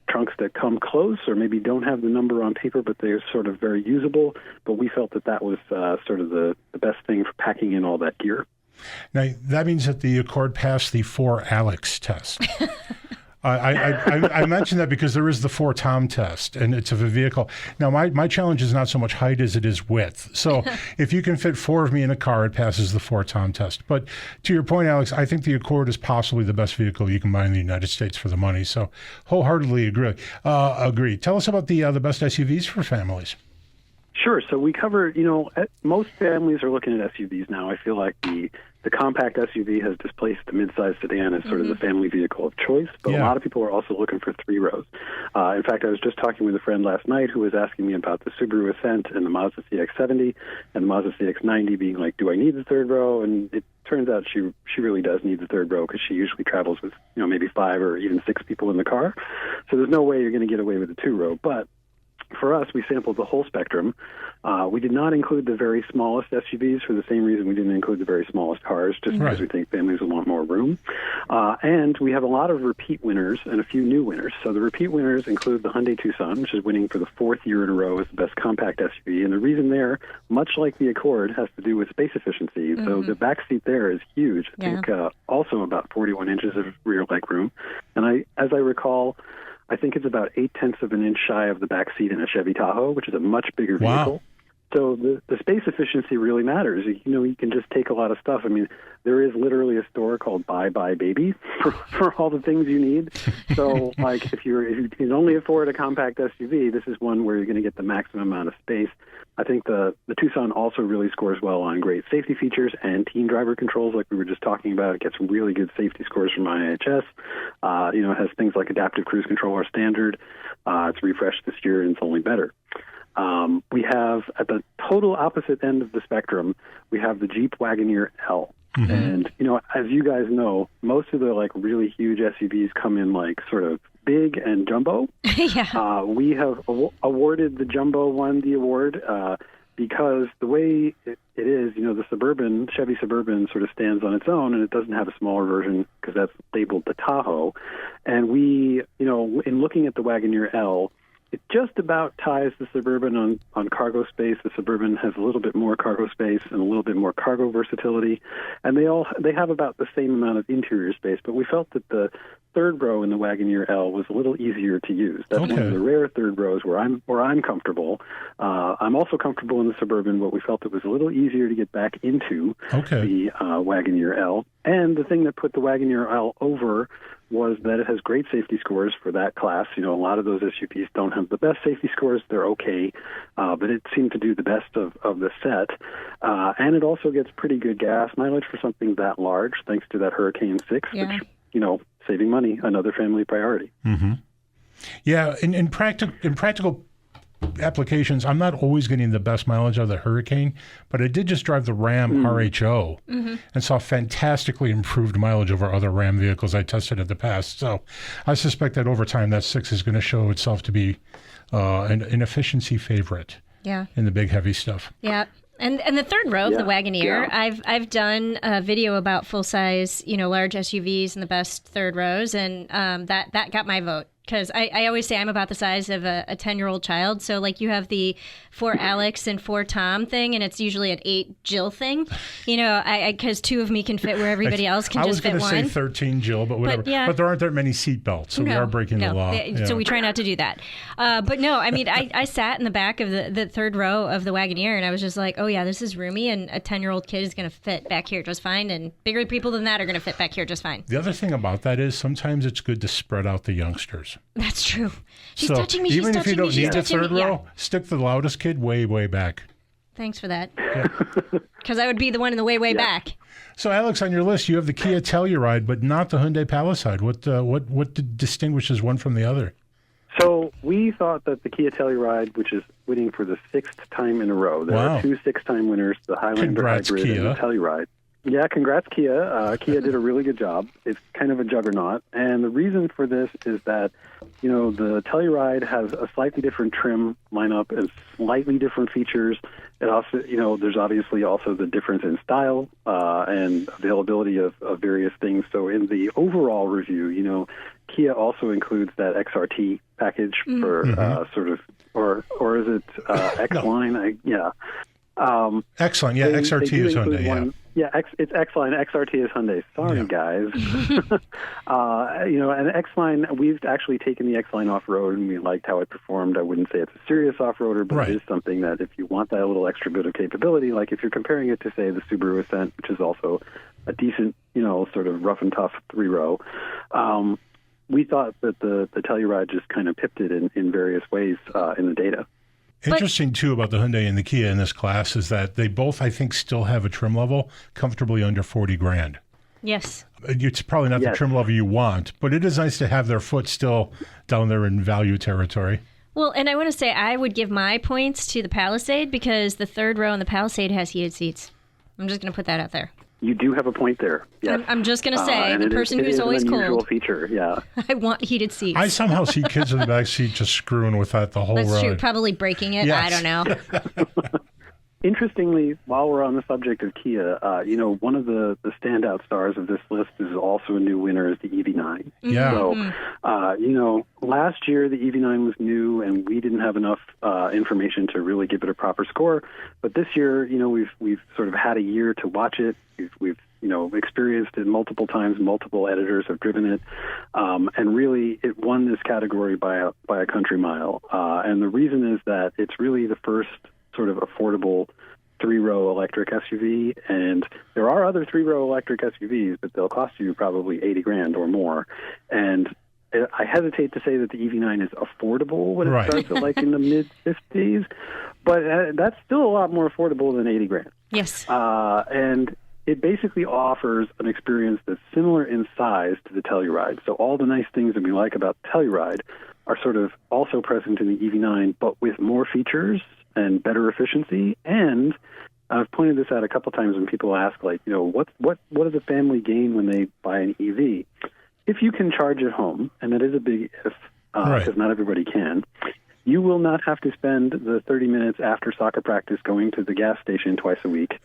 Speaker 5: trunks that come close or maybe don't have the number on paper, but they're sort of very usable. But we felt that was sort of the best thing for packing in all that gear.
Speaker 1: Now, that means that the Accord passed the 4 Alex test. I mentioned that because there is the 4 Tom test, and it's of a vehicle. Now, my challenge is not so much height as it is width. So if you can fit 4 of me in a car, it passes the 4 Tom test. But to your point, Alex, I think the Accord is possibly the best vehicle you can buy in the United States for the money. So wholeheartedly agree. Tell us about the best SUVs for families.
Speaker 5: Sure. So we cover, most families are looking at SUVs now. I feel like the compact SUV has displaced the midsize sedan as sort of the family vehicle of choice, but a lot of people are also looking for 3 rows. In fact, I was just talking with a friend last night who was asking me about the Subaru Ascent and the Mazda CX-70 and the Mazda CX-90 being like, do I need the 3rd row? And it turns out she really does need the 3rd row because she usually travels with, maybe 5 or even 6 people in the car. So there's no way you're going to get away with a 2-row. But for us, we sampled the whole spectrum. We did not include the very smallest SUVs for the same reason we didn't include the very smallest cars, just because we think families will want more room. And we have a lot of repeat winners and a few new winners. So the repeat winners include the Hyundai Tucson, which is winning for the 4th year in a row as the best compact SUV. And the reason there, much like the Accord, has to do with space efficiency. So the back seat there is huge. I think also about 41 inches of rear legroom. And as I recall, I think it's about 0.8 of an inch shy of the back seat in a Chevy Tahoe, which is a much bigger vehicle. So the space efficiency really matters. You can just take a lot of stuff. I mean, there is literally a store called Bye Bye Baby for all the things you need. So, like, if you can only afford a compact SUV, this is one where you're going to get the maximum amount of space. I think the Tucson also really scores well on great safety features and teen driver controls, like we were just talking about. It gets really good safety scores from IHS. It has things like adaptive cruise control or standard. It's refreshed this year, and it's only better. We have, at the total opposite end of the spectrum, we have the Jeep Wagoneer L. Mm-hmm. And, as you guys know, most of the, really huge SUVs come in, sort of big and jumbo.
Speaker 6: Yeah.
Speaker 5: We have awarded the jumbo one the award because the way it is, the Chevy Suburban sort of stands on its own, and it doesn't have a smaller version because that's labeled the Tahoe. And we, in looking at the Wagoneer L, it just about ties the Suburban on cargo space. The Suburban has a little bit more cargo space and a little bit more cargo versatility, and they have about the same amount of interior space. But we felt that the third row in the Wagoneer L was a little easier to use. That's one of the rare third rows where I'm comfortable. I'm also comfortable in the Suburban, but we felt it was a little easier to get back into the Wagoneer L. And the thing that put the Wagoneer L over was that it has great safety scores for that class. A lot of those SUVs don't have the best safety scores. They're okay, but it seemed to do the best of the set. And it also gets pretty good gas mileage for something that large, thanks to that Hurricane 6, which, saving money, another family priority.
Speaker 1: Mm-hmm. Yeah, in practical applications, I'm not always getting the best mileage out of the Hurricane, but I did just drive the Ram RHO and saw fantastically improved mileage over other Ram vehicles I tested in the past. So I suspect that over time that 6 is going to show itself to be an efficiency favorite in the big heavy stuff.
Speaker 6: Yeah. And the third row of the Wagoneer, I've done a video about full size, large SUVs and the best third rows, and that got my vote. Because I always say I'm about the size of a 10-year-old child. So, you have the 4 Alex and 4 Tom thing, and it's usually an 8 Jill thing. Because 2 of me can fit where everybody else can just fit one.
Speaker 1: I was going to say 13 Jill, but whatever. But there aren't that many seat belts, so we are breaking the law.
Speaker 6: So we try not to do that. But no, I sat in the back of the third row of the Wagoneer, and I was just like, oh, yeah, this is roomy, and a 10-year-old kid is going to fit back here just fine, and bigger people than that are going to fit back here just fine.
Speaker 1: The other thing about that is sometimes it's good to spread out the youngsters.
Speaker 6: That's true. She's
Speaker 1: so
Speaker 6: touching me.
Speaker 1: Even
Speaker 6: she's
Speaker 1: if you
Speaker 6: touching
Speaker 1: don't
Speaker 6: me,
Speaker 1: need the third row, stick the loudest kid way, way back.
Speaker 6: Thanks for that. Because I would be the one in the way back.
Speaker 1: So, Alex, on your list, you have the Kia Telluride, but not the Hyundai Palisade. What distinguishes one from the other?
Speaker 5: So we thought that the Kia Telluride, which is winning for the 6th time in a row, there are 2 6-time winners: the Highlander Hybrid and the Telluride. Yeah, congrats, Kia. Kia did a really good job. It's kind of a juggernaut. And the reason for this is that, the Telluride has a slightly different trim lineup and slightly different features. It also, there's obviously also the difference in style and availability of various things. So in the overall review, Kia also includes that XRT package for sort of, or is it X-Line?
Speaker 1: X-Line, XRT is Hyundai,
Speaker 5: it's X-Line. XRT is Hyundai. Sorry, guys. And X-Line, we've actually taken the X-Line off-road, and we liked how it performed. I wouldn't say it's a serious off-roader, but it is something that if you want that little extra bit of capability, like if you're comparing it to, say, the Subaru Ascent, which is also a decent, sort of rough and tough 3-row, we thought that the Telluride just kind of pipped it in various ways in the data.
Speaker 1: Interesting, too, about the Hyundai and the Kia in this class is that they both, I think, still have a trim level comfortably under $40,000.
Speaker 6: Yes.
Speaker 1: It's probably not the trim level you want, but it is nice to have their foot still down there in value territory.
Speaker 6: Well, and I want to say I would give my points to the Palisade because the third row in the Palisade has heated seats. I'm just going to put that out there.
Speaker 5: You do have a point there. Yes.
Speaker 6: I'm just going to say, the person who's always cold.
Speaker 5: It is an unusual feature, yeah.
Speaker 6: I want heated seats.
Speaker 1: I somehow see kids in the back seat just screwing with that the whole road.
Speaker 6: That's true. Probably breaking it.
Speaker 1: Yes.
Speaker 6: I don't know.
Speaker 5: Interestingly, while we're on the subject of Kia, one of the standout stars of this list is also a new winner is the EV9.
Speaker 1: Yeah.
Speaker 5: So, last year the EV9 was new, and we didn't have enough information to really give it a proper score. But this year, we've sort of had a year to watch it. We've experienced it multiple times. Multiple editors have driven it, and really, it won this category by a country mile. And the reason is that it's really the first sort of affordable 3-row electric SUV, and there are other 3-row electric SUVs, but they'll cost you probably $80,000 or more. And I hesitate to say that the EV9 is affordable when it starts at in the mid-50s, but that's still a lot more affordable than $80,000.
Speaker 6: Yes.
Speaker 5: And it basically offers an experience that's similar in size to the Telluride. So all the nice things that we like about Telluride are sort of also present in the EV9, but with more features and better efficiency. And I've pointed this out a couple times when people ask, like, what does a family gain when they buy an EV? If you can charge at home, and that is a big if, because not everybody can, you will not have to spend the 30 minutes after soccer practice going to the gas station twice a week.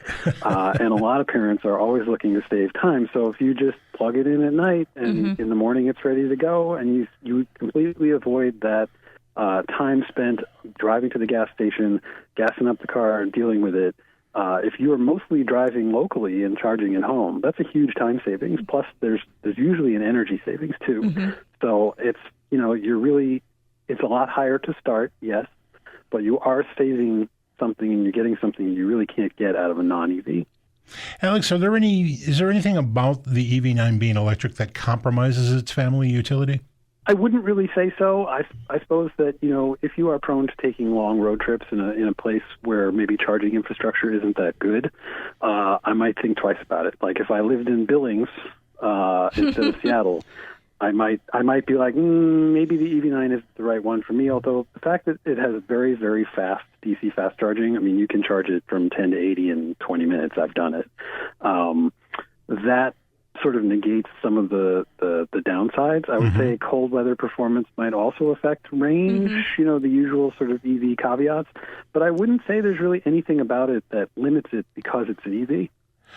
Speaker 5: And a lot of parents are always looking to save time. So if you just plug it in at night and in the morning it's ready to go, and you completely avoid that time spent driving to the gas station, gassing up the car, and dealing with it. If you are mostly driving locally and charging at home, that's a huge time savings. Plus, there's usually an energy savings too. So it's it's a lot higher to start, yes, but you are saving something and you're getting something you really can't get out of a non-EV.
Speaker 1: Alex, is there anything about the EV9 being electric that compromises its family utility?
Speaker 5: I wouldn't really say so. I suppose that, if you are prone to taking long road trips in a place where maybe charging infrastructure isn't that good, I might think twice about it. Like if I lived in Billings instead of Seattle, I might be like, maybe the EV9 isn't the right one for me, although the fact that it has very, very fast DC fast charging, I mean, you can charge it from 10 to 80 in 20 minutes. I've done it. That sort of negates some of the downsides. I would say cold weather performance might also affect range, the usual sort of EV caveats, but I wouldn't say there's really anything about it that limits it because it's an EV.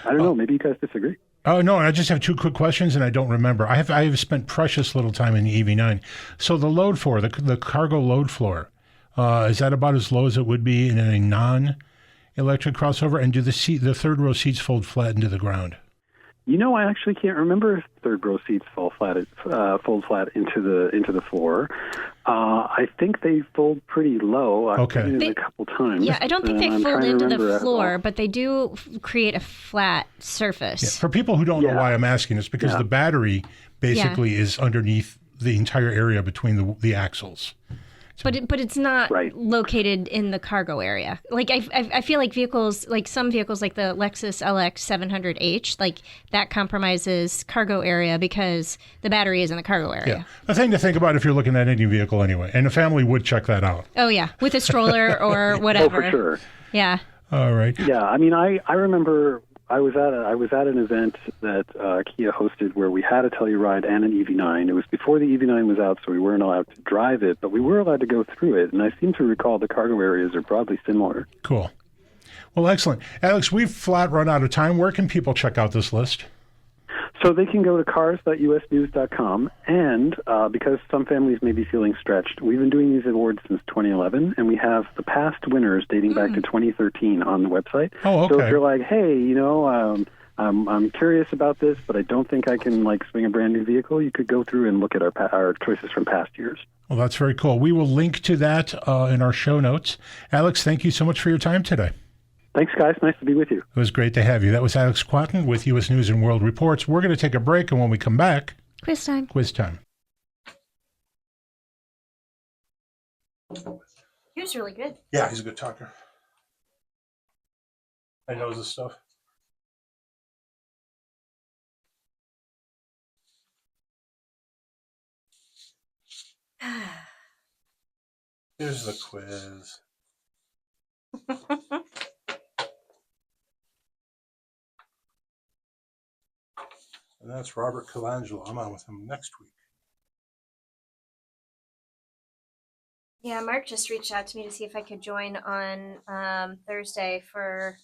Speaker 5: I don't know. Maybe you guys disagree.
Speaker 1: Oh, no, I just have two quick questions, and I don't remember. I have spent precious little time in the EV9. So the load floor, the cargo load floor, is that about as low as it would be in a non-electric crossover? And do the third row seats fold flat into the ground?
Speaker 5: I actually can't remember if third row seats fold flat into the floor. I think they fold pretty low. I've seen it a couple times.
Speaker 6: Yeah, I don't think they fold into the floor, but they do create a flat surface.
Speaker 1: Yeah. For people who don't know why I'm asking, it's because the battery basically is underneath the entire area between the axles.
Speaker 6: But it's not located in the cargo area. Like I feel like vehicles, like some vehicles, like the Lexus LX 700H, like that compromises cargo area because the battery is in the cargo area.
Speaker 1: Yeah, a thing to think about if you're looking at any vehicle anyway, and a family would check that out.
Speaker 6: Oh yeah, with a stroller or whatever.
Speaker 5: Oh, for sure.
Speaker 6: Yeah.
Speaker 1: All right.
Speaker 5: Yeah, I mean, I remember I was at an event that Kia hosted where we had a Telluride and an EV9. It was before the EV9 was out, so we weren't allowed to drive it, but we were allowed to go through it. And I seem to recall the cargo areas are broadly similar.
Speaker 1: Cool. Well, excellent. Alex, we've flat run out of time. Where can people check out this list?
Speaker 5: So they can go to cars.usnews.com, and because some families may be feeling stretched, we've been doing these awards since 2011, and we have the past winners dating back to 2013 on the website.
Speaker 1: Oh, okay.
Speaker 5: So if you're like, hey, I'm curious about this, but I don't think I can swing a brand new vehicle, you could go through and look at our choices from past years.
Speaker 1: Well, that's very cool. We will link to that in our show notes. Alex, thank you so much for your time today.
Speaker 5: Thanks, guys. Nice to be with you.
Speaker 1: It was great to have you. That was Alex Kwanten with U.S. News and World Reports. We're going to take a break, and when we come back...
Speaker 6: Quiz time.
Speaker 1: Quiz time.
Speaker 2: He was really good.
Speaker 1: Yeah, he's a good talker. I knows his stuff. Here's the quiz. And that's Robert Colangelo. I'm on with him next week.
Speaker 2: Yeah, Mark just reached out to me to see if I could join on Thursday for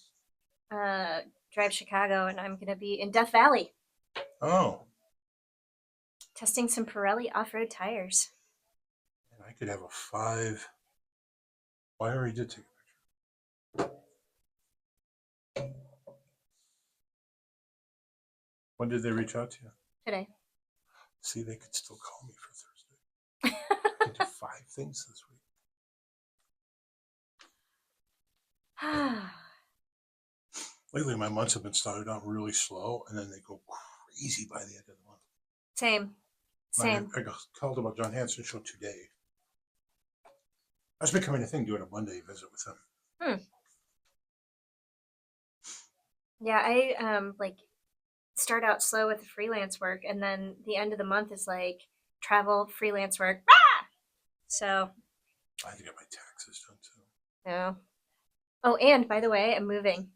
Speaker 2: Drive Chicago, and I'm going to be in Death Valley.
Speaker 1: Oh.
Speaker 2: Testing some Pirelli off-road tires.
Speaker 1: And I could have a 5. Why already did take a picture. When did they reach out to you?
Speaker 2: Today.
Speaker 1: See, they could still call me for Thursday. I did 5 things this week. Lately, my months have been started out really slow, and then they go crazy by the end of the month.
Speaker 2: Same.
Speaker 1: I got called about John Hanson show today. That's becoming a thing, doing a Monday visit with him.
Speaker 2: Yeah, I like start out slow with the freelance work, and then the end of the month is like travel, freelance work. Ah! So,
Speaker 1: I have to get my taxes done too.
Speaker 2: no. Oh, and by the way, I'm moving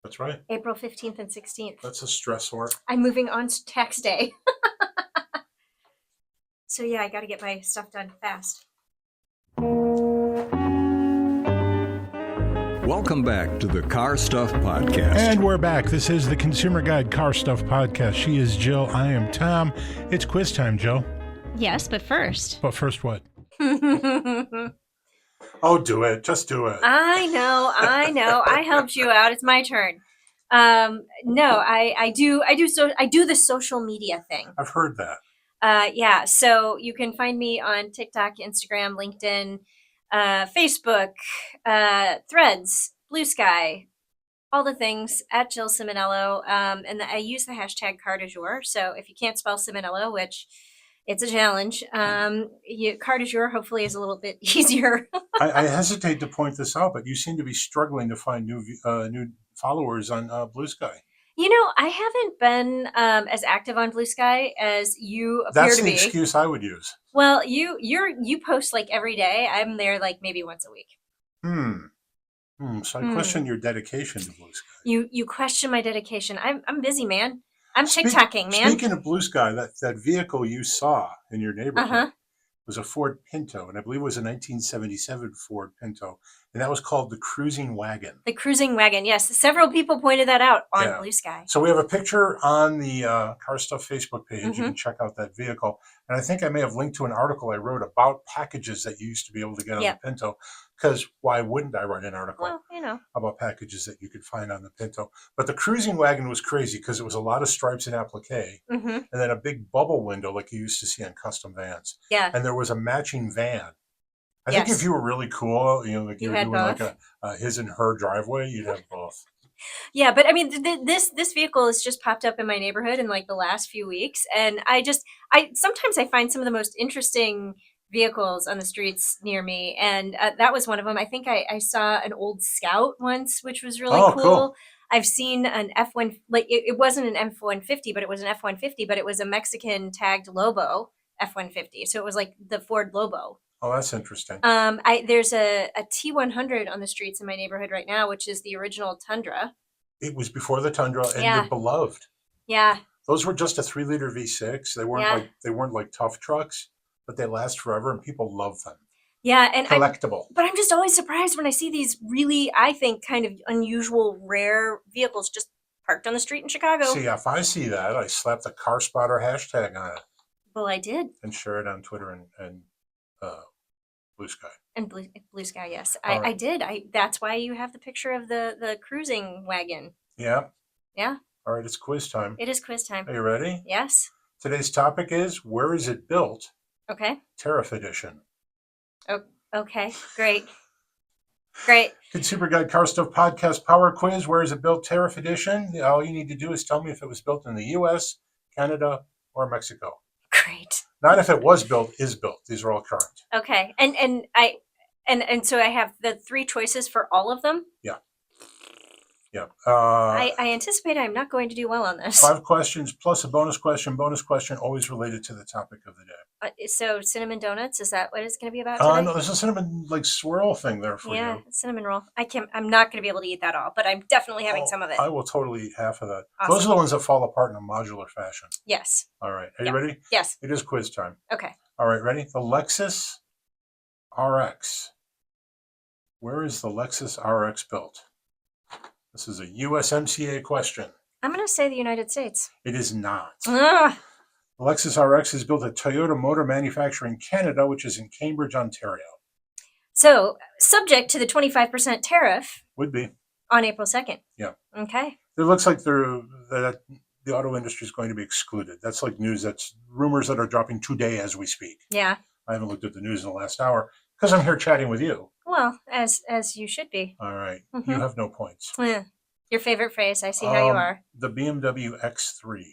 Speaker 1: That's right.
Speaker 2: April 15th and 16th.
Speaker 1: That's a stressor.
Speaker 2: I'm moving on tax day. So yeah, I got to get my stuff done fast.
Speaker 3: Welcome back to the Car Stuff Podcast.
Speaker 1: And we're back. This is the Consumer Guide Car Stuff Podcast. She is Jill. I am Tom. It's quiz time, Jill.
Speaker 6: Yes, but first.
Speaker 1: But first, what?
Speaker 2: I
Speaker 1: Oh, do it. Just do it.
Speaker 2: know. I helped you out. It's my turn. No, I do the social media thing.
Speaker 1: I've heard that.
Speaker 2: Yeah, so you can find me on TikTok, Instagram, LinkedIn, Facebook, Threads, Blue Sky, all the things at Jill Ciminillo. And I use the hashtag car du jour. So if you can't spell Ciminillo, which it's a challenge, car du jour hopefully is a little bit easier.
Speaker 1: I hesitate to point this out, but you seem to be struggling to find new followers on Blue Sky.
Speaker 2: You know, I haven't been as active on Blue Sky as you appear
Speaker 1: That's
Speaker 2: to
Speaker 1: the
Speaker 2: be.
Speaker 1: excuse I would use.
Speaker 2: Well, you post like every day. I'm there like maybe once a week.
Speaker 1: So I question your dedication to Blue Sky.
Speaker 2: You question my dedication. I'm busy, man. I'm TikToking, man.
Speaker 1: Speaking of Blue Sky, that vehicle you saw in your neighborhood was a Ford Pinto, and I believe it was a 1977 Ford Pinto, and that was called the Cruising Wagon.
Speaker 2: The Cruising Wagon, yes. Several people pointed that out on Blue Sky.
Speaker 1: So we have a picture on the Car Stuff Facebook page. You can check out that vehicle. And I think I may have linked to an article I wrote about packages that you used to be able to get on the Pinto. Because why wouldn't I write an article about packages that you could find on the Pinto? But the Cruising Wagon was crazy because it was a lot of stripes and applique, and then a big bubble window like you used to see on custom vans.
Speaker 2: Yeah.
Speaker 1: And there was a matching van. I think if you were really cool, like you were doing
Speaker 2: both.
Speaker 1: like a his and her driveway, you'd have both.
Speaker 2: Yeah, but I mean, this vehicle has just popped up in my neighborhood in like the last few weeks, and I sometimes I find some of the most interesting vehicles on the streets near me, and that was one of them. I think I saw an old Scout once, which was really cool. I've seen an F1, like it wasn't an F-150, but it was an F-150, but it was a Mexican tagged Lobo F-150, so it was like the Ford Lobo.
Speaker 1: Oh, that's interesting.
Speaker 2: There's a T100 on the streets in my neighborhood right now, which is the original Tundra. It
Speaker 1: was before the Tundra, and they're beloved.
Speaker 2: Yeah.
Speaker 1: Those were just a 3-liter V6. They weren't like tough trucks, but they last forever, and people love them.
Speaker 2: Yeah, and
Speaker 1: collectible.
Speaker 2: But I'm just always surprised when I see these really, I think, kind of unusual, rare vehicles just parked on the street in Chicago.
Speaker 1: See, if I see that, I slap the Car Spotter hashtag on it.
Speaker 2: Well, I did.
Speaker 1: And share it on Twitter and Blue Sky.
Speaker 2: And Blue Sky, yes.
Speaker 1: Right.
Speaker 2: I did. That's why you have the picture of the cruising wagon.
Speaker 1: Yeah.
Speaker 2: Yeah.
Speaker 1: All right, it's quiz time.
Speaker 2: It is quiz time.
Speaker 1: Are you ready?
Speaker 2: Yes.
Speaker 1: Today's topic is, where is it built?
Speaker 2: Okay.
Speaker 1: Tariff edition.
Speaker 2: Oh, okay. Great. Great.
Speaker 1: Consumer Guide Car Stuff Podcast Power Quiz, where is it built? Tariff edition. All you need to do is tell me if it was built in the U.S., Canada, or Mexico.
Speaker 2: Great.
Speaker 1: Not if it was built, is built. These are all current.
Speaker 2: Okay. And so I have the 3 choices for all of them?
Speaker 1: Yeah. Yeah.
Speaker 2: I anticipate I'm not going to do well on this.
Speaker 1: 5 questions plus a bonus question. Bonus question always related to the topic of the day.
Speaker 2: So cinnamon donuts, is that what it's going to be about today?
Speaker 1: No, there's a cinnamon swirl thing there for you.
Speaker 2: Yeah, cinnamon roll. I'm not going to be able to eat that all, but I'm definitely having some of it.
Speaker 1: I will totally eat half of that.
Speaker 2: Awesome.
Speaker 1: Those are the ones that fall apart in a modular fashion.
Speaker 2: Yes.
Speaker 1: All right. Are you ready?
Speaker 2: Yes.
Speaker 1: It is quiz time.
Speaker 2: Okay.
Speaker 1: All right, ready? The Lexus RX. Where is the Lexus RX built? This is a USMCA question.
Speaker 2: I'm going to say the United States.
Speaker 1: It is not.
Speaker 2: Ugh.
Speaker 1: The Lexus RX is built at Toyota Motor Manufacturing Canada, which is in Cambridge, Ontario.
Speaker 2: So, subject to the 25% tariff.
Speaker 1: Would be.
Speaker 2: On April 2nd.
Speaker 1: Yeah.
Speaker 2: Okay.
Speaker 1: It looks like that the auto industry is going to be excluded. That's like news. That's rumors that are dropping today as we speak.
Speaker 2: Yeah.
Speaker 1: I haven't looked at the news in the last hour because I'm here chatting with you.
Speaker 2: Well, as you should be.
Speaker 1: All right. You have no points.
Speaker 2: Yeah. Your favorite phrase. I see how you are.
Speaker 1: The BMW X3.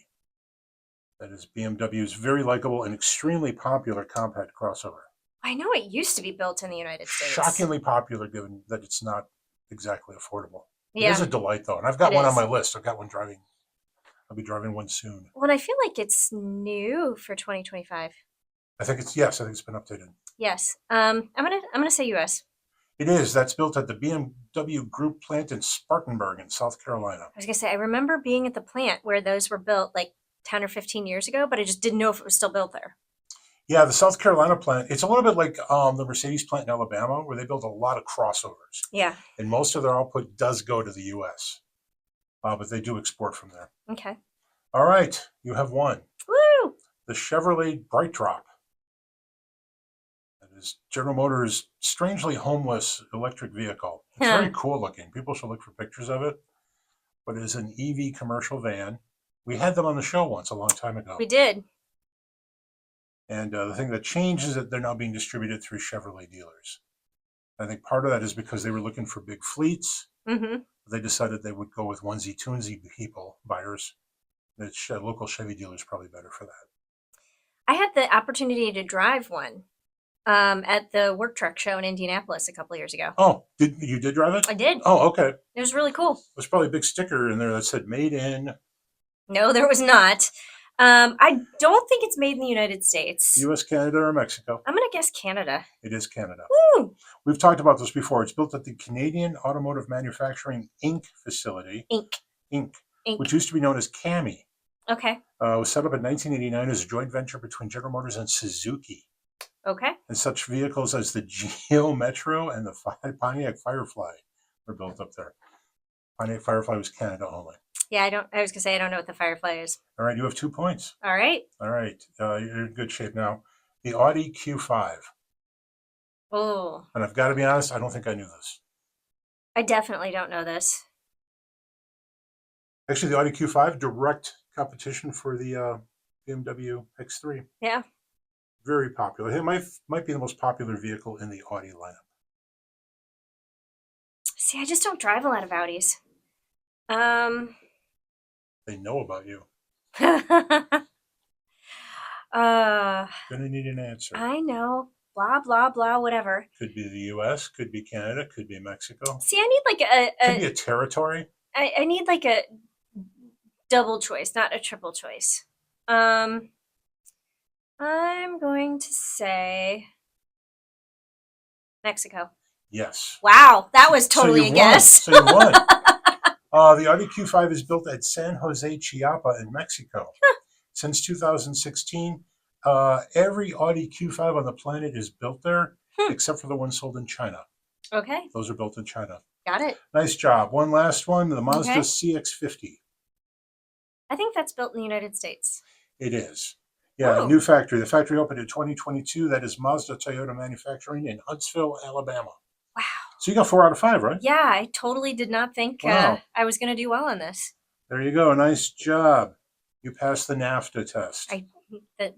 Speaker 1: That is BMW's very likable and extremely popular compact crossover.
Speaker 2: I know it used to be built in the United States.
Speaker 1: Shockingly popular given that it's not exactly affordable.
Speaker 2: Yeah.
Speaker 1: It is a delight, though. And I've got
Speaker 2: It
Speaker 1: one on
Speaker 2: is.
Speaker 1: my list. I've got one driving. I'll be driving one soon.
Speaker 2: Well, I feel like it's new for 2025.
Speaker 1: I think it's been updated.
Speaker 2: Yes. I'm gonna say U.S.
Speaker 1: It is. That's built at the BMW Group plant in Spartanburg in South Carolina.
Speaker 2: I was gonna say I remember being at the plant where those were built like 10 or 15 years ago, but I just didn't know if it was still built there.
Speaker 1: Yeah, the South Carolina plant, it's a little bit like the Mercedes plant in Alabama, where they build a lot of crossovers.
Speaker 2: Yeah.
Speaker 1: And most of their output does go to the U.S., but they do export from there.
Speaker 2: Okay.
Speaker 1: All right, you have one.
Speaker 2: Woo!
Speaker 1: The Chevrolet Bright Drop. That is General Motors' strangely homeless electric vehicle. It's very cool looking. People should look for pictures of it. But it is an EV commercial van. We had them on the show once a long time ago.
Speaker 2: We did.
Speaker 1: And the thing that changed is that they're now being distributed through Chevrolet dealers. I think part of that is because they were looking for big fleets.
Speaker 2: Mm-hmm.
Speaker 1: They decided they would go with onesie-twosie buyers. The local Chevy dealer is probably better for that.
Speaker 2: I had the opportunity to drive one at the work truck show in Indianapolis a couple years ago.
Speaker 1: Oh, you did drive it?
Speaker 2: I did.
Speaker 1: Oh, okay.
Speaker 2: It was really cool.
Speaker 1: There's probably a big sticker in there that said "Made in."
Speaker 2: No, there was not. I don't think it's made in the United States.
Speaker 1: U.S., Canada, or Mexico.
Speaker 2: I'm going to guess Canada.
Speaker 1: It is Canada.
Speaker 2: Woo!
Speaker 1: We've talked about this before. It's built at the Canadian Automotive Manufacturing Inc. facility. Inc. Which used to be known as CAMI.
Speaker 2: Okay.
Speaker 1: It was set up in 1989 as a joint venture between General Motors and Suzuki.
Speaker 2: Okay.
Speaker 1: And such vehicles as the Geo Metro and the Pontiac Firefly were built up there. Pontiac Firefly was Canada only.
Speaker 2: Yeah, I was going to say I don't know what the Firefly is.
Speaker 1: All right, you have 2 points.
Speaker 2: All right.
Speaker 1: All right, you're in good shape now. The Audi Q5.
Speaker 2: Oh.
Speaker 1: And I've got to be honest, I don't think I knew this.
Speaker 2: I definitely don't know this.
Speaker 1: Actually, the Audi Q5, direct competition for the BMW X3.
Speaker 2: Yeah.
Speaker 1: Very popular. It might be the most popular vehicle in the Audi lineup.
Speaker 2: See, I just don't drive a lot of Audis.
Speaker 1: They know about you. Gonna need an answer.
Speaker 2: I know. Blah, blah, blah, whatever.
Speaker 1: Could be the U.S., could be Canada, could be Mexico.
Speaker 2: See, I need like
Speaker 1: could be a territory.
Speaker 2: I need like a double choice, not a triple choice. I'm going to say Mexico.
Speaker 1: Yes.
Speaker 2: Wow, that was totally a guess.
Speaker 1: So you won. The Audi Q5 is built at San Jose, Chiapa in Mexico. Since 2016, every Audi Q5 on the planet is built there, except for the ones sold in China.
Speaker 2: Okay.
Speaker 1: Those are built in China.
Speaker 2: Got it.
Speaker 1: Nice job. One last one, the Mazda CX-50.
Speaker 2: I think that's built in the United States.
Speaker 1: It is. Yeah, new factory. The factory opened in 2022. That is Mazda Toyota Manufacturing in Huntsville, Alabama.
Speaker 2: Wow.
Speaker 1: So you got 4 out of 5, right?
Speaker 2: Yeah, I totally did not think I was going to do well on this.
Speaker 1: There you go. Nice job. You passed the NAFTA test.
Speaker 2: The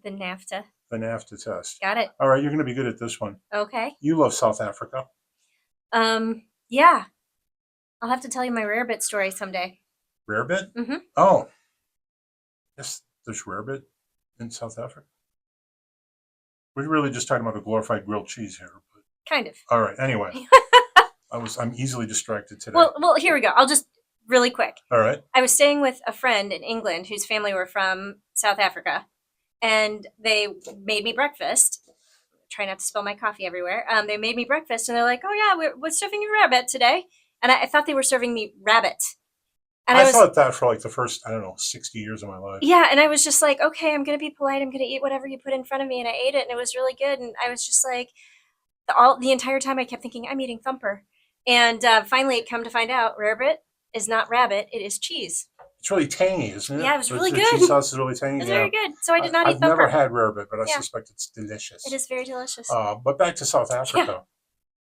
Speaker 2: NAFTA.
Speaker 1: The NAFTA test.
Speaker 2: Got it.
Speaker 1: All right, you're going to be good at this one.
Speaker 2: Okay.
Speaker 1: You love South Africa.
Speaker 2: Yeah. I'll have to tell you my Rarebit story someday.
Speaker 1: Rarebit?
Speaker 2: Mm-hmm.
Speaker 1: Oh. Yes, there's Rarebit in South Africa. We're really just talking about a glorified grilled cheese here. But...
Speaker 2: Kind of.
Speaker 1: All right, anyway. I'm easily distracted today.
Speaker 2: Well, here we go. I'll just really quick.
Speaker 1: All right.
Speaker 2: I was staying with a friend in England whose family were from South Africa, and they made me breakfast. Try not to spill my coffee everywhere. They made me breakfast, and they're like, "Oh yeah, we're serving you rabbit today," and I thought they were serving me rabbit. And I thought that for like the first, 60 years of my life. Yeah, and I was just like, okay, I'm going to be polite. I'm going to eat whatever you put in front of me, and I ate it, and it was really good. And I was just like, the entire time I kept thinking, I'm eating Thumper. And finally, it come to find out, rarebit is not rabbit; it is cheese. It's really tangy, isn't it? Yeah, it was really good. The cheese sauce is really tangy. It's very good. So I did not eat Thumper. I've never had rarebit, but I suspect it's delicious. It is very delicious. But back to South Africa.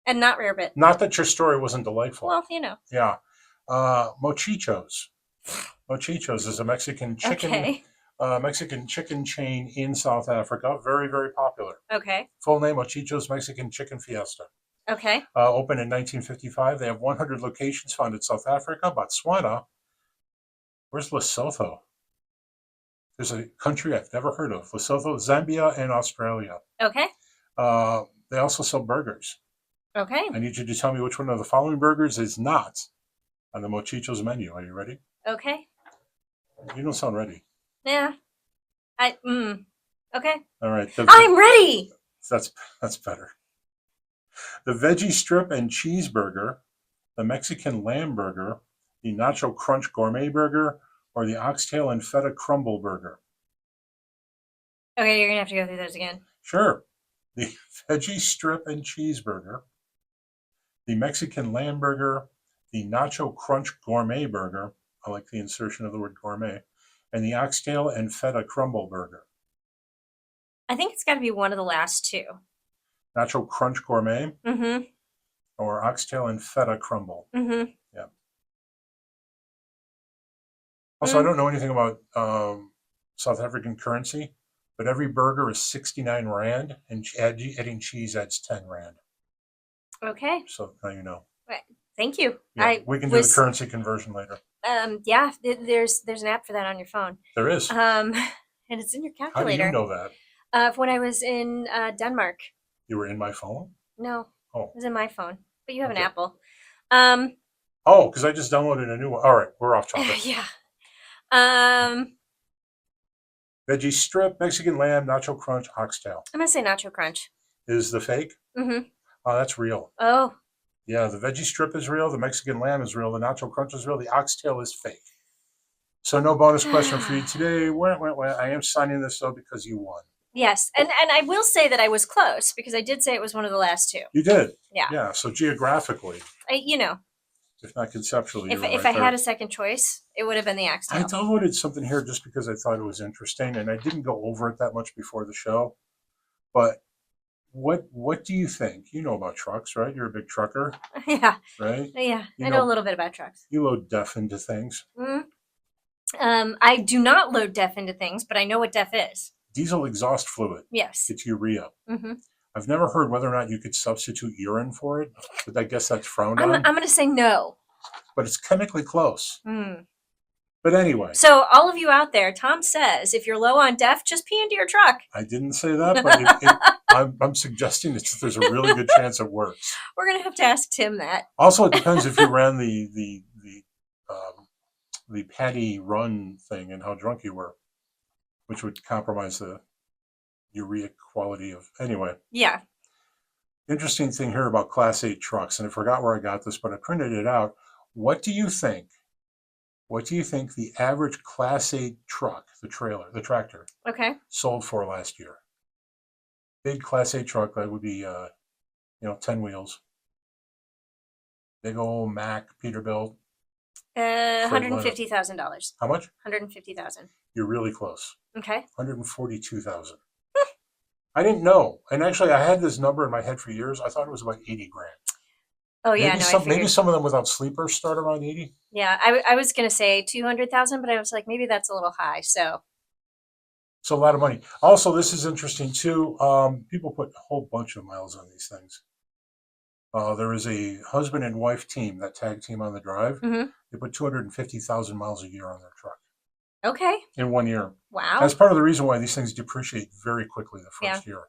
Speaker 2: And not rarebit. Not that your story wasn't delightful. Well, Yeah. Mochichos. Mochichos is a Mexican chicken chain in South Africa. Very, very popular. Okay. Full name, Mochichos Mexican Chicken Fiesta. Okay. Opened in 1955. They have 100 locations found in South Africa, Botswana. Where's Lesotho? There's a country I've never heard of. Lesotho, Zambia, and Australia. Okay. They also sell burgers. Okay. I need you to tell me which one of the following burgers is not
Speaker 1: on the Mochicho's menu. Are you ready?
Speaker 2: Okay.
Speaker 1: You don't sound ready.
Speaker 2: Yeah. Okay.
Speaker 1: All right.
Speaker 2: I'm ready.
Speaker 1: That's better. The veggie strip and cheeseburger, the Mexican lamb burger, the nacho crunch gourmet burger, or the oxtail and feta crumble burger.
Speaker 2: Okay, you're gonna have to go through those again.
Speaker 1: Sure. The veggie strip and cheeseburger, the Mexican lamb burger, the nacho crunch gourmet burger. I like the insertion of the word gourmet, and the oxtail and feta crumble burger.
Speaker 2: I think it's got to be one of the last two.
Speaker 1: Nacho crunch gourmet
Speaker 2: Mm-hmm.
Speaker 1: or oxtail and feta crumble.
Speaker 2: Mm-hmm.
Speaker 1: Yeah. Also, I don't know anything about South African currency, but every burger is 69 rand, and adding cheese adds 10 rand.
Speaker 2: Okay.
Speaker 1: So now you know.
Speaker 2: Right. Thank you.
Speaker 1: Yeah, we can do the currency conversion later.
Speaker 2: Yeah, there's an app for that on your phone.
Speaker 1: There is.
Speaker 2: And it's in your calculator.
Speaker 1: How do you know that?
Speaker 2: When I was in Denmark.
Speaker 1: You were in my phone?
Speaker 2: No.
Speaker 1: Oh.
Speaker 2: It was in my phone. But you have an
Speaker 1: Okay.
Speaker 2: Apple.
Speaker 1: Oh, because I just downloaded a new one. All right, we're off topic.
Speaker 2: Yeah.
Speaker 1: Veggie strip, Mexican lamb, nacho crunch, oxtail.
Speaker 2: I'm gonna say nacho crunch.
Speaker 1: Is the fake?
Speaker 2: Mm-hmm.
Speaker 1: Oh, that's real.
Speaker 2: Oh.
Speaker 1: Yeah, the veggie strip is real, the Mexican lamb is real, the nacho crunch is real, the oxtail is fake. So no bonus question for you today. I am signing this though because you won.
Speaker 2: Yes, and I will say that I was close because I did say it was one of the last two.
Speaker 1: You did.
Speaker 2: Yeah.
Speaker 1: Yeah. So geographically, if not conceptually,
Speaker 2: if I had a second choice, it would have been the oxtail.
Speaker 1: I downloaded something here just because I thought it was interesting, and I didn't go over it that much before the show. But what do you think? You know about trucks, right? You're a big trucker.
Speaker 2: Yeah.
Speaker 1: Right?
Speaker 2: Yeah. I know a little bit about trucks.
Speaker 1: You load DEF into things.
Speaker 2: Mm-hmm. I do not load DEF into things, but I know what DEF is.
Speaker 1: Diesel exhaust fluid.
Speaker 2: Yes.
Speaker 1: It's urea.
Speaker 2: Mm-hmm.
Speaker 1: I've never heard whether or not you could substitute urine for it, but I guess that's frowned on.
Speaker 2: I'm going to say no.
Speaker 1: But it's chemically close.
Speaker 2: Mm.
Speaker 1: But anyway.
Speaker 2: So all of you out there, Tom says, if you're low on DEF, just pee into your truck.
Speaker 1: I didn't say that, but I'm suggesting there's a really good chance it works.
Speaker 2: We're going to have to ask Tim that.
Speaker 1: Also, it depends if you ran the paddy run thing and how drunk you were, which would compromise the urea quality of. Anyway.
Speaker 2: Yeah.
Speaker 1: Interesting thing here about Class 8 trucks, and I forgot where I got this, but I printed it out. What do you think the average Class 8 truck, the tractor,
Speaker 2: okay,
Speaker 1: sold for last year? Big Class 8 truck, that would be, 10 wheels. Big old Mack, Peterbilt.
Speaker 2: $150,000.
Speaker 1: How much?
Speaker 2: $150,000.
Speaker 1: You're really close.
Speaker 2: Okay.
Speaker 1: $142,000. I didn't know. And actually, I had this number in my head for years. I thought it was about 80 grand.
Speaker 2: Oh, yeah.
Speaker 1: Maybe some of them without sleepers start around 80.
Speaker 2: Yeah, I was going to say 200,000, but I was like, maybe that's a little high. So
Speaker 1: it's a lot of money. Also, this is interesting too. People put a whole bunch of miles on these things. There is a husband and wife team, that tag team on the drive.
Speaker 2: Mm-hmm.
Speaker 1: They put 250,000 miles a year on their truck.
Speaker 2: Okay.
Speaker 1: In 1 year.
Speaker 2: Wow.
Speaker 1: That's part of the reason why these things depreciate very quickly the first year.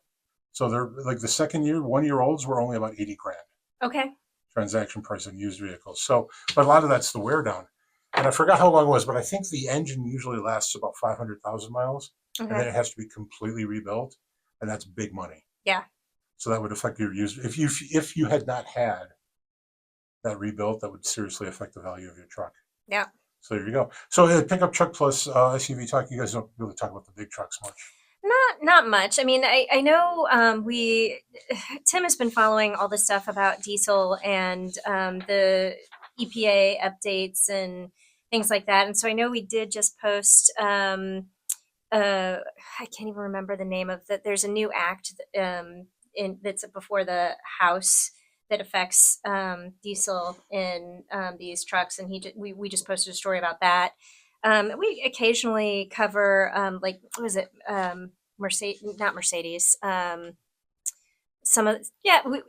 Speaker 1: So they're like the second year, 1 year olds were only about 80 grand.
Speaker 2: Okay.
Speaker 1: Transaction price of used vehicles. So, but a lot of that's the wear down. And I forgot how long it was, but I think the engine usually lasts about 500,000 miles.
Speaker 2: Okay.
Speaker 1: And then it has to be completely rebuilt. And that's big money.
Speaker 2: Yeah.
Speaker 1: So that would affect your used. If you had not had that rebuilt, that would seriously affect the value of your truck.
Speaker 2: Yeah.
Speaker 1: So there you go. So pickup truck plus SUV talk. You guys don't really talk about the big trucks much.
Speaker 2: Not much. I mean, I know Tim has been following all this stuff about diesel and the EPA updates and things like that. And so I know we did just post. I can't even remember the name of that. There's a new act that's before the House that affects diesel in these trucks, and we just posted a story about that. We occasionally cover what is it? Mercedes.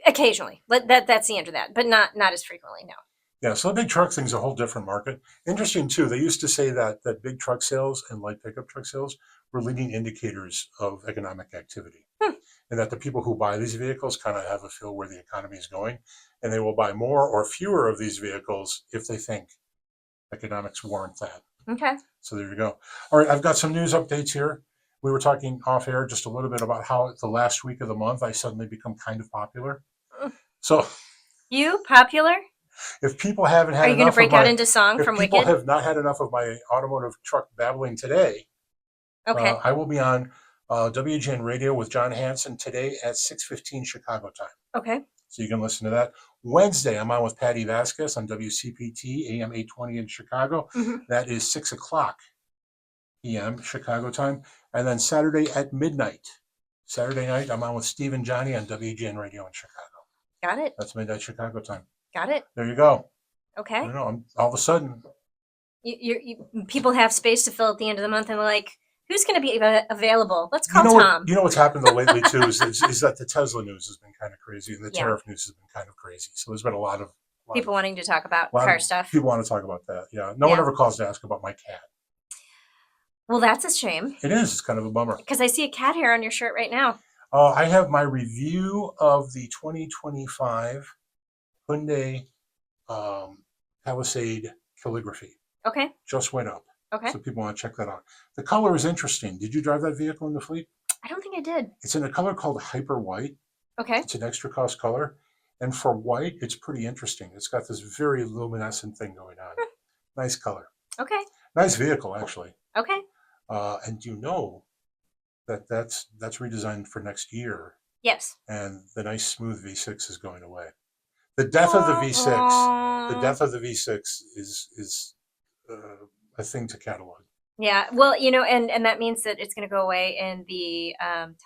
Speaker 2: Occasionally. That's the end of that, but not as frequently. No.
Speaker 1: Yeah, so the big truck thing's a whole different market. Interesting too. They used to say that big truck sales and light pickup truck sales were leading indicators of economic activity, and that the people who buy these vehicles kind of have a feel where the economy is going, and they will buy more or fewer of these vehicles if they think Economics warrant that.
Speaker 2: Okay.
Speaker 1: So there you go. All right, I've got some news updates here. We were talking off air just a little bit about how the last week of the month I suddenly become kind of popular. So
Speaker 2: You popular?
Speaker 1: if people haven't had
Speaker 2: Are you going to
Speaker 1: enough
Speaker 2: break
Speaker 1: of my,
Speaker 2: out into song
Speaker 1: if
Speaker 2: from
Speaker 1: people
Speaker 2: Wicked?
Speaker 1: have not had enough of my automotive truck babbling today,
Speaker 2: Okay.
Speaker 1: I will be on WGN Radio with John Hansen today at 6:15 Chicago time.
Speaker 2: Okay.
Speaker 1: So you can listen to that. Wednesday, I'm on with Patty Vasquez on WCPT AM 820 in Chicago.
Speaker 2: Mhm.
Speaker 1: That is 6 o'clock p.m. Chicago time. And then Saturday at midnight. Saturday night, I'm on with Steve and Johnny on WGN Radio in Chicago.
Speaker 2: Got it.
Speaker 1: That's midnight Chicago time.
Speaker 2: Got it.
Speaker 1: There you go.
Speaker 2: Okay.
Speaker 1: I don't know. All of a sudden,
Speaker 2: People have space to fill at the end of the month, and they're like, "Who's going to be available? Let's call Tom."
Speaker 1: You know what's happened though lately too is that the Tesla news has been kind of crazy and the
Speaker 2: Yeah.
Speaker 1: tariff news has been kind of crazy. So there's been a lot of
Speaker 2: People wanting to talk about car stuff.
Speaker 1: People want to talk about that. Yeah. No one
Speaker 2: Yeah.
Speaker 1: ever calls to ask about my cat.
Speaker 2: Well, that's a shame
Speaker 1: It is. It's kind of a bummer.
Speaker 2: because I see a cat hair on your shirt right now.
Speaker 1: I have my review of the 2025 Hyundai Palisade calligraphy.
Speaker 2: Okay.
Speaker 1: Just went up.
Speaker 2: Okay.
Speaker 1: So people want to check that out. The color is interesting. Did you drive that vehicle in the fleet?
Speaker 2: I don't think I did.
Speaker 1: It's in a color called Hyper White.
Speaker 2: Okay.
Speaker 1: It's an extra cost color. And for white, it's pretty interesting. It's got this very luminescent thing going on. Nice color.
Speaker 2: Okay.
Speaker 1: Nice vehicle, actually.
Speaker 2: Okay.
Speaker 1: And you know that's redesigned for next year.
Speaker 2: Yes.
Speaker 1: And the nice smooth V6 is going away. The death of the V6. The death of the V6 is a thing to catalog.
Speaker 2: Yeah. Well, and that means that it's going to go away in the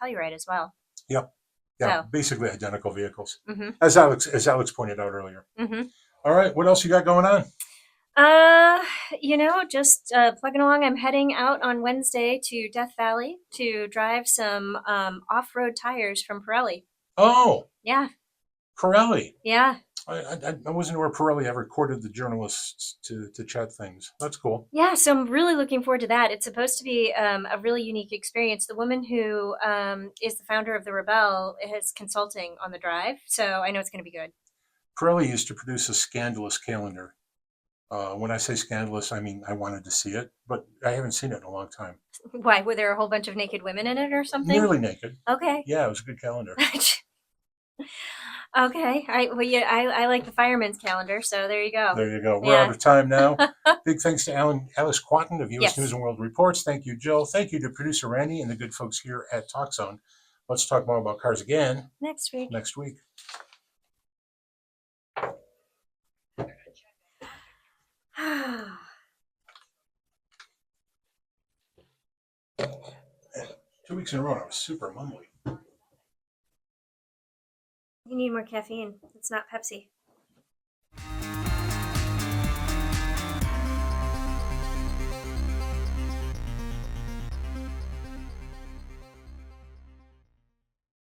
Speaker 2: Telluride as well.
Speaker 1: Yep. Yeah.
Speaker 2: So.
Speaker 1: Basically identical vehicles,
Speaker 2: Mm-hmm.
Speaker 1: as Alex pointed out earlier.
Speaker 2: Mm-hmm.
Speaker 1: All right. What else you got going on?
Speaker 2: Just plugging along. I'm heading out on Wednesday to Death Valley to drive some off-road tires from Pirelli.
Speaker 1: Oh.
Speaker 2: Yeah.
Speaker 1: Pirelli.
Speaker 2: Yeah.
Speaker 1: I wasn't aware Pirelli ever courted the journalists to chat things. That's cool.
Speaker 2: Yeah, so I'm really looking forward to that. It's supposed to be a really unique experience. The woman who is the founder of the Rebelle is consulting on the drive, so I know it's going to be good.
Speaker 1: Pirelli used to produce a scandalous calendar. When I say scandalous, I mean I wanted to see it, but I haven't seen it in a long time.
Speaker 2: Why? Were there a whole bunch of naked women in it or something?
Speaker 1: Nearly naked.
Speaker 2: Okay.
Speaker 1: Yeah, it was a good calendar.
Speaker 2: Okay. I like the fireman's calendar, so there you go.
Speaker 1: There you go. We're out of time now. Big thanks to Alex Kwanten of U.S.
Speaker 2: Yes.
Speaker 1: News and World Reports. Thank you, Jill. Thank you to producer Randy and the good folks here at Tucson. Let's talk more about cars again
Speaker 2: Next week.
Speaker 1: next week. 2 weeks in a row, I was super mumbly.
Speaker 2: You need more caffeine. It's not Pepsi.